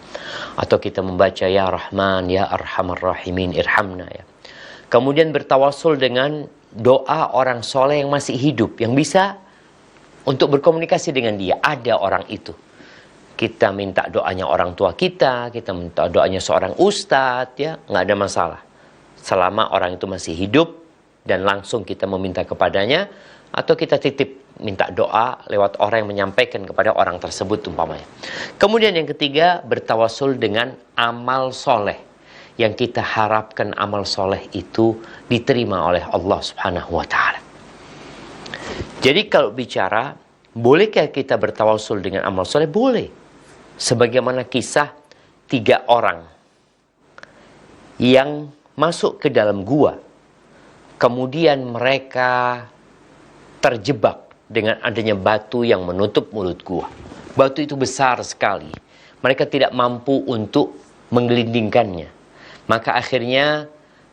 Atau kita membaca ya Rahman, ya Arhamar Rahimin, irhamna ya. Kemudian bertawassul dengan doa orang soleh yang masih hidup, yang bisa untuk berkomunikasi dengan dia. Ada orang itu. Kita minta doanya orang tua kita minta doanya seorang ustadz, ya, nggak ada masalah. Selama orang itu masih hidup dan langsung kita meminta kepadanya, atau kita titip minta doa lewat orang yang menyampaikan kepada orang tersebut umpamanya. Kemudian yang ketiga, bertawassul dengan amal soleh yang kita harapkan amal soleh itu diterima oleh Allah Subhanahu wa Ta'ala. Jadi kalau bicara, bolehkah kita bertawassul dengan amal soleh? Boleh. Sebagaimana kisah 3 orang yang masuk ke dalam gua, kemudian mereka terjebak dengan adanya batu yang menutup mulut gua. Batu itu besar sekali. Mereka tidak mampu untuk menggelindingkannya. Maka akhirnya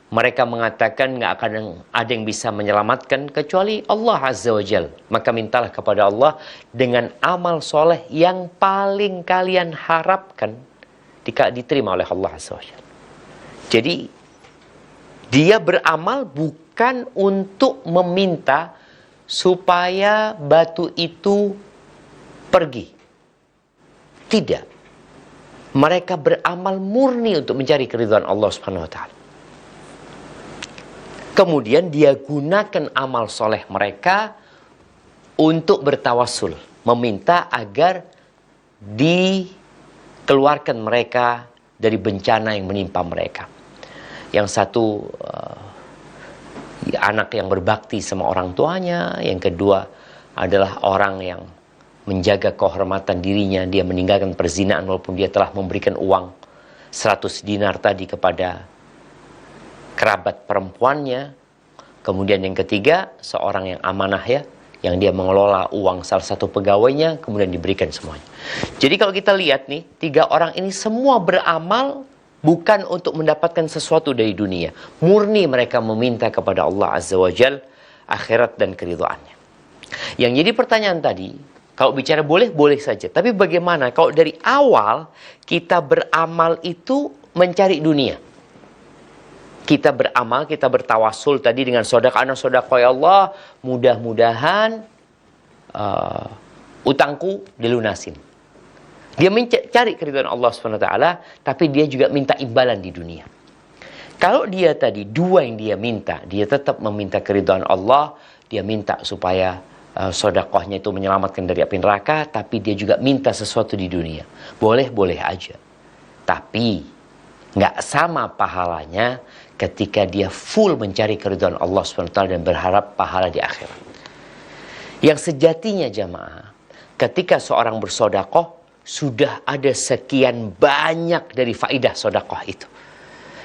mereka mengatakan nggak akan ada yang bisa menyelamatkan kecuali Allah Azza wa Jal. Maka mintalah kepada Allah dengan amal soleh yang paling kalian harapkan diterima oleh Allah Azza wa Jal. Jadi dia beramal bukan untuk meminta supaya batu itu pergi. Tidak. Mereka beramal murni untuk mencari keridhaan Allah Subhanahu wa Ta'ala. Kemudian dia gunakan amal soleh mereka untuk bertawassul, meminta agar dikeluarkan mereka dari bencana yang menimpa mereka. Yang satu anak yang berbakti sama orang tuanya, yang kedua adalah orang yang menjaga kehormatan dirinya, dia meninggalkan perzinaan walaupun dia telah memberikan uang 100 dinar tadi kepada kerabat perempuannya. Kemudian yang ketiga, seorang yang amanah ya, yang dia mengelola uang salah satu pegawainya, kemudian diberikan semuanya. Jadi kalau kita lihat nih, 3 orang ini semua beramal bukan untuk mendapatkan sesuatu dari dunia. Murni mereka meminta kepada Allah Azza wa Jal akhirat dan keridhaannya. Yang jadi pertanyaan tadi, kalau bicara boleh, boleh saja. Tapi bagaimana kalau dari awal kita beramal itu mencari dunia? Kita beramal, kita bertawasul tadi dengan sedekah, ana sedekah ya Allah, mudah-mudahan utangku dilunasin. Dia mencari keridhaan Allah SWT, tapi dia juga minta imbalan di dunia. Kalau dia tadi dua yang dia minta, dia tetap meminta keridhaan Allah, dia minta supaya sedekahnya itu menyelamatkan dari api neraka, tapi dia juga minta sesuatu di dunia. Boleh-boleh aja. Tapi nggak sama pahalanya ketika dia full mencari keridhaan Allah SWT dan berharap pahala di akhirat. Yang sejatinya jamaah, ketika seorang bersedekah, sudah ada sekian banyak dari faidah sedekah itu.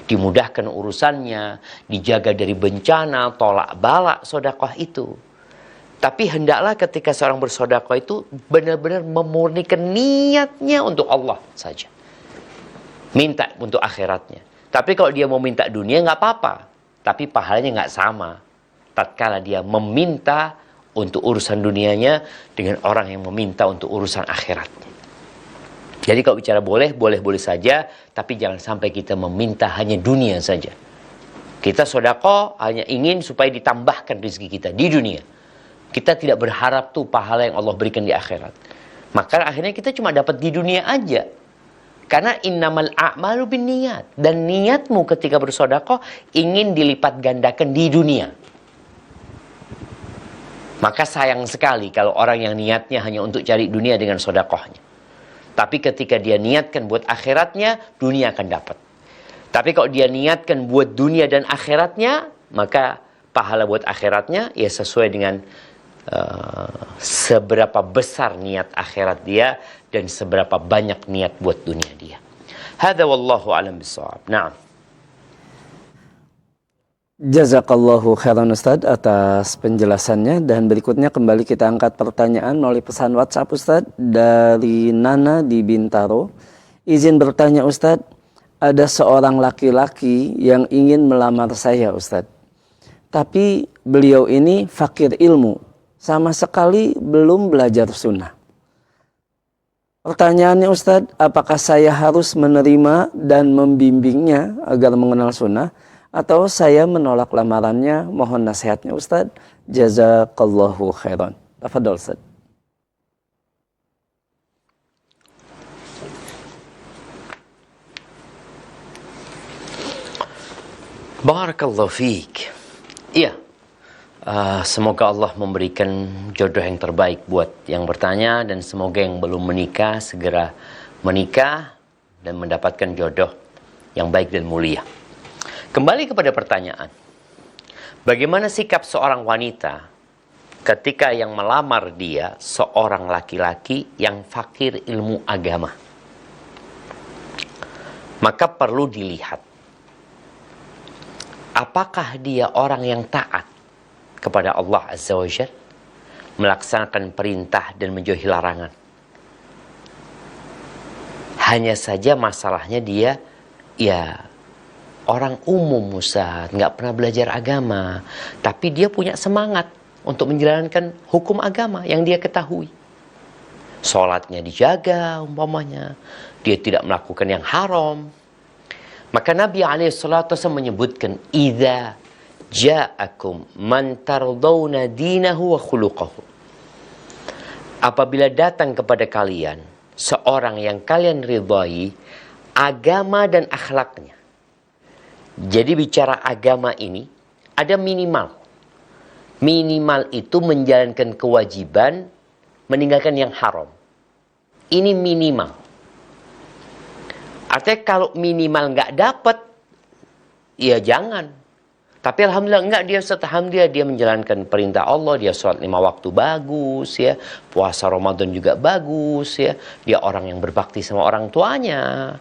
Dimudahkan urusannya, dijaga dari bencana, tolak balak sedekah itu. Tapi hendaklah ketika seorang bersedekah itu benar-benar memurnikan niatnya untuk Allah saja. Minta untuk akhiratnya. Tapi kalau dia mau minta dunia nggak apa-apa. Tapi pahalanya nggak sama. Tatkala dia meminta untuk urusan dunianya dengan orang yang meminta untuk urusan akhiratnya. Jadi kalau bicara boleh, boleh-boleh saja, tapi jangan sampai kita meminta hanya dunia saja. Kita sedekah hanya ingin supaya ditambahkan rezeki kita di dunia. Kita tidak berharap tuh pahala yang Allah berikan di akhirat. Maka akhirnya kita cuma dapat di dunia aja. Karena innamal a'malu binniyat. Dan niatmu ketika bersedekah ingin dilipat gandakan di dunia. Maka sayang sekali kalau orang yang niatnya hanya untuk cari dunia dengan sedekahnya. Tapi ketika dia niatkan buat akhiratnya, dunia akan dapat. Tapi kalau dia niatkan buat dunia dan akhiratnya, maka pahala buat akhiratnya ya sesuai dengan seberapa besar niat akhirat dia dan seberapa banyak niat buat dunia dia. Hadza wallahu a'lam bissawab. Naam. Jazakallahu khairan Ustadz atas penjelasannya, dan berikutnya kembali kita angkat pertanyaan melalui pesan WhatsApp Ustadz dari Nana di Bintaro. Izin bertanya Ustadz, ada seorang laki-laki yang ingin melamar saya Ustadz. Tapi beliau ini fakir ilmu, sama sekali belum belajar sunnah. Pertanyaannya Ustadz, apakah saya harus menerima dan membimbingnya agar mengenal sunnah? Atau saya menolak lamarannya? Mohon nasihatnya Ustadz. Jazakallahu khairan. Tafadhol Ustadz. Barakallahu fiik. Iya. Semoga Allah memberikan jodoh yang terbaik buat yang bertanya, dan semoga yang belum menikah segera menikah dan mendapatkan jodoh yang baik dan mulia. Kembali kepada pertanyaan, bagaimana sikap seorang wanita ketika yang melamar dia seorang laki-laki yang fakir ilmu agama? Maka perlu dilihat, apakah dia orang yang taat kepada Allah Azza wa Jalla, melaksanakan perintah dan menjauhi larangan. Hanya saja masalahnya dia ya orang umum Ustaz, nggak pernah belajar agama, tapi dia punya semangat untuk menjalankan hukum agama yang dia ketahui. Sholatnya dijaga umpamanya, dia tidak melakukan yang haram. Maka Nabi SAW menyebutkan, "Idza ja'akum man tardawna dinahu wa khuluquhu." Apabila datang kepada kalian seorang yang kalian ridhai agama dan akhlaknya. Jadi bicara agama ini ada minimal. Minimal itu menjalankan kewajiban, meninggalkan yang haram. Ini minimal. Artinya kalau minimal nggak dapat, ya jangan. Tapi alhamdulillah enggak, alhamdulillah dia menjalankan perintah Allah, dia sholat 5 waktu bagus ya, puasa Ramadan juga bagus ya, dia orang yang berbakti sama orang tuanya,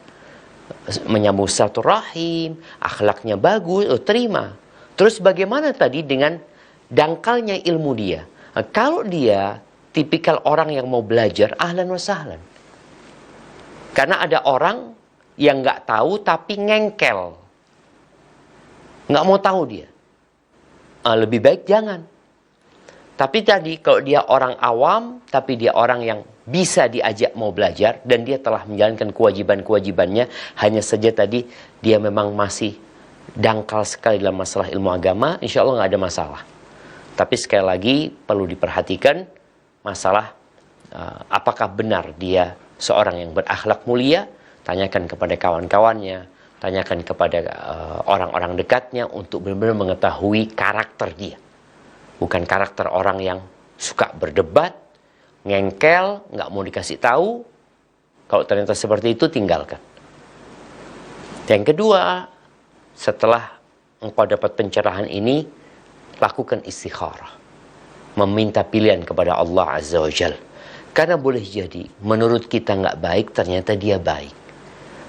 menyambung silaturahim, akhlaknya bagus, terima. Terus bagaimana tadi dengan dangkalnya ilmu dia? Nah, kalau dia tipikal orang yang mau belajar, ahlan wa sahlan. Karena ada orang yang nggak tahu tapi ngengkel, nggak mau tahu dia. Lebih baik jangan. Tapi tadi kalau dia orang awam, tapi dia orang yang bisa diajak mau belajar, dan dia telah menjalankan kewajiban-kewajibannya, hanya saja tadi dia memang masih dangkal sekali dalam masalah ilmu agama, insya Allah nggak ada masalah. Tapi sekali lagi perlu diperhatikan masalah apakah benar dia seorang yang berakhlak mulia. Tanyakan kepada kawan-kawannya, tanyakan kepada orang-orang dekatnya untuk benar-benar mengetahui karakter dia. Bukan karakter orang yang suka berdebat, ngengkel, nggak mau dikasih tahu. Kalau ternyata seperti itu, tinggalkan. Yang kedua, setelah engkau dapat pencerahan ini, lakukan istikharah. Meminta pilihan kepada Allah Azza wa Jal. Karena boleh jadi, menurut kita nggak baik, ternyata dia baik.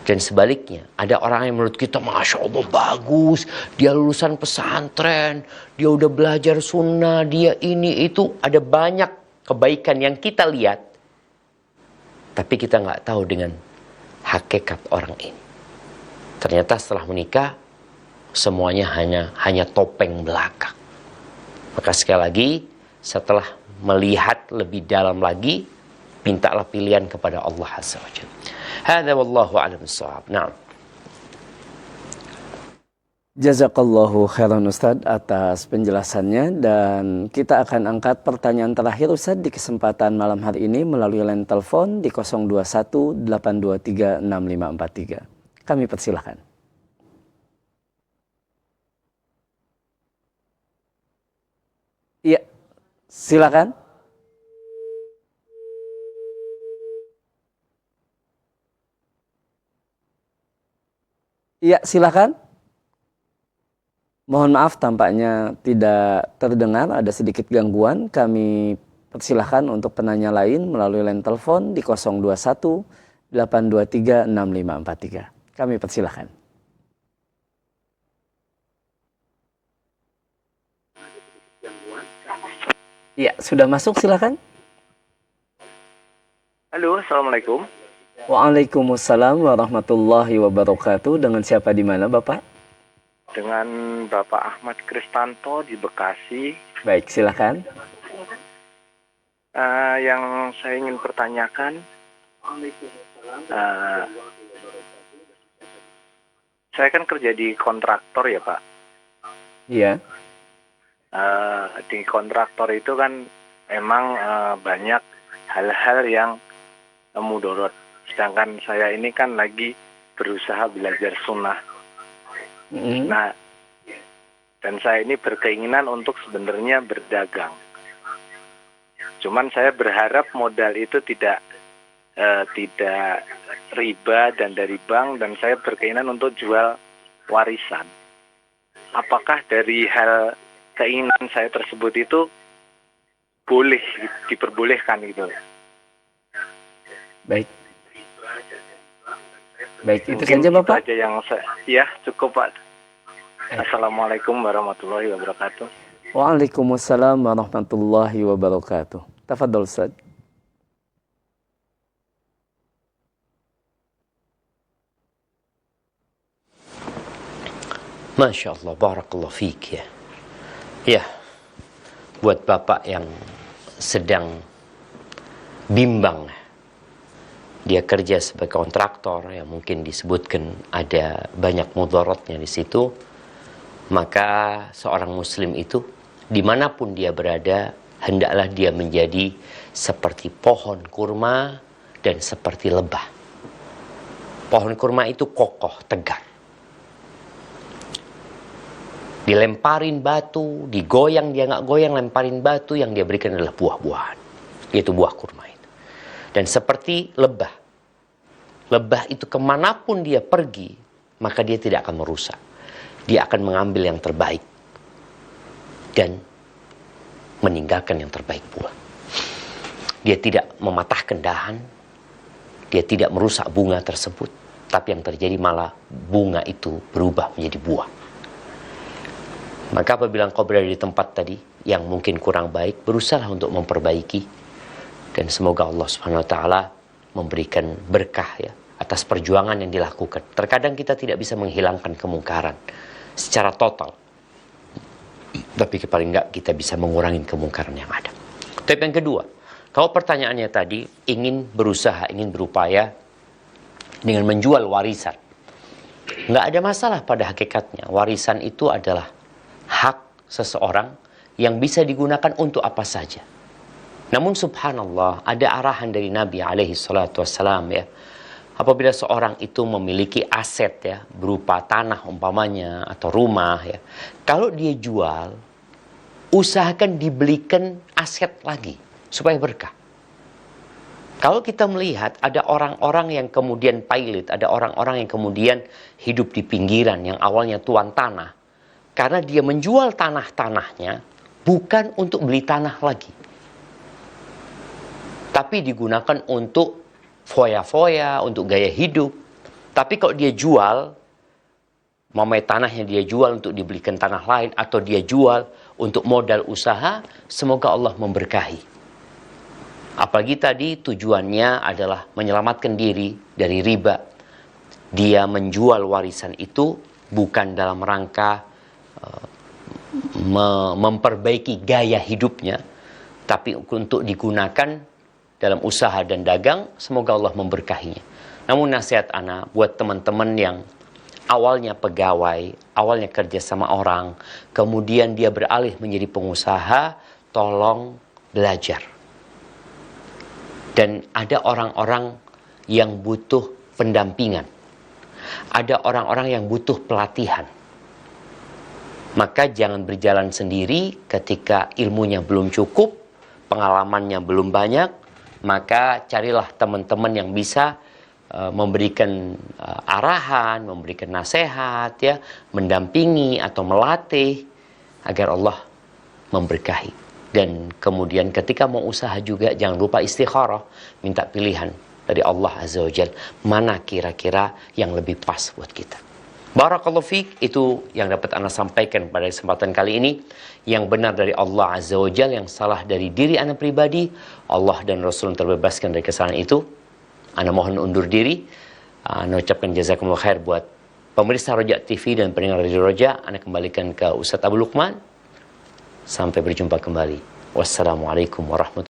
Dan sebaliknya, ada orang yang menurut kita, Masya Allah bagus, dia lulusan pesantren, dia udah belajar sunnah, dia ini, itu. Ada banyak kebaikan yang kita lihat, tapi kita nggak tahu dengan hakikat orang ini. Ternyata setelah menikah, semuanya hanya topeng belaka. Maka sekali lagi, setelah melihat lebih dalam lagi, mintalah pilihan kepada Allah Azza wa Jalla. Hadza wallahu a'lam bissawab. Na'am. Jazakallahu khairan Ustadz atas penjelasannya, dan kita akan angkat pertanyaan terakhir Ustadz di kesempatan malam hari ini melalui line telepon di 021 823 6543. Kami persilahkan. Iya, silakan. Iya, silakan. Mohon maaf tampaknya tidak terdengar, ada sedikit gangguan. Kami persilahkan untuk penanya lain melalui line telepon di 021 823 6543. Kami persilahkan. Iya, sudah masuk, silakan. Halo, Assalamualaikum. Waalaikumsalam warahmatullahi wabarakatuh. Dengan siapa di mana, Bapak? Dengan Bapak Ahmad Kristanto di Bekasi. Baik, silakan. Yang saya ingin pertanyakan, saya kan kerja di kontraktor ya, Pak. Iya. Di kontraktor itu kan emang banyak hal-hal yang mudorot. Sedangkan saya ini kan lagi berusaha belajar sunnah. Nah, dan saya ini berkeinginan untuk sebenarnya berdagang. Cuman saya berharap modal itu tidak riba dan dari bank, dan saya berkeinginan untuk jual warisan. Apakah dari hal keinginan saya tersebut itu boleh diperbolehkan gitu? Baik. Baik, itu Mungkin saja Bapak. Itu saja yang ya cukup Pak. Assalamualaikum warahmatullahi wabarakatuh. Waalaikumsalam warahmatullahi wabarakatuh. Tafadhol Ustaz. Masya Allah, barakallahu fiik ya. Ya, buat Bapak yang sedang bimbang, dia kerja sebagai kontraktor, yang mungkin disebutkan ada banyak mudaratnya di situ, maka seorang muslim itu dimanapun dia berada, hendaklah dia menjadi seperti pohon kurma dan seperti lebah. Pohon kurma itu kokoh, tegar. Dilemparin batu, digoyang dia nggak goyang, lemparin batu, yang dia berikan adalah buah-buahan, yaitu buah kurma itu. Dan seperti lebah, lebah itu kemanapun dia pergi, maka dia tidak akan merusak. Dia akan mengambil yang terbaik dan meninggalkan yang terbaik pula. Dia tidak mematahkan dahan, dia tidak merusak bunga tersebut, tapi yang terjadi malah bunga itu berubah menjadi buah. Maka apabila engkau berada di tempat tadi yang mungkin kurang baik, berusaha untuk memperbaiki, dan semoga Allah Subhanahu wa taala memberikan berkah ya atas perjuangan yang dilakukan. Terkadang kita tidak bisa menghilangkan kemungkaran secara total. Tapi paling enggak kita bisa mengurangi kemungkaran yang ada. Tapi yang kedua, kalau pertanyaannya tadi ingin berusaha, ingin berupaya dengan menjual warisan, nggak ada masalah pada hakikatnya. Warisan itu adalah hak seseorang yang bisa digunakan untuk apa saja. Namun subhanallah, ada arahan dari Nabi alaihi salatu wassalam ya. Apabila seorang itu memiliki aset ya, berupa tanah umpamanya atau rumah ya, kalau dia jual, usahakan dibelikan aset lagi supaya berkah. Kalau kita melihat ada orang-orang yang kemudian pailit, ada orang-orang yang kemudian hidup di pinggiran yang awalnya tuan tanah, karena dia menjual tanah-tanahnya bukan untuk beli tanah lagi, tapi digunakan untuk foya-foya, untuk gaya hidup. Tapi kalau dia jual, mamai tanahnya dia jual untuk dibelikan tanah lain, atau dia jual untuk modal usaha, semoga Allah memberkahi. Apalagi tadi tujuannya adalah menyelamatkan diri dari riba. Dia menjual warisan itu bukan dalam rangka memperbaiki gaya hidupnya, tapi untuk digunakan dalam usaha dan dagang. Semoga Allah memberkahinya. Namun nasihat ana buat teman-teman yang awalnya pegawai, awalnya kerja sama orang, kemudian dia beralih menjadi pengusaha, tolong belajar. Dan ada orang-orang yang butuh pendampingan. Ada orang-orang yang butuh pelatihan. Maka jangan berjalan sendiri ketika ilmunya belum cukup, pengalamannya belum banyak. Maka carilah teman-teman yang bisa memberikan arahan, memberikan nasihat, ya, mendampingi atau melatih agar Allah memberkahi. Dan kemudian ketika mau usaha juga jangan lupa istikharah, minta pilihan dari Allah Azza wa Jalla, mana kira-kira yang lebih pas buat kita. Barakallahu fiik, itu yang dapat Ana sampaikan pada kesempatan kali ini. Yang benar dari Allah Azza wa Jalla, yang salah dari diri Ana pribadi. Allah dan Rasul terbebaskan dari kesalahan itu. Ana mohon undur diri. Ana ucapkan jazakumullah khair buat pemirsa Roja TV dan pendengar Radio Roja. Ana kembalikan ke Ustaz Abu Lukman. Sampai berjumpa kembali. Wassalamualaikum warahmatullahi wabarakatuh.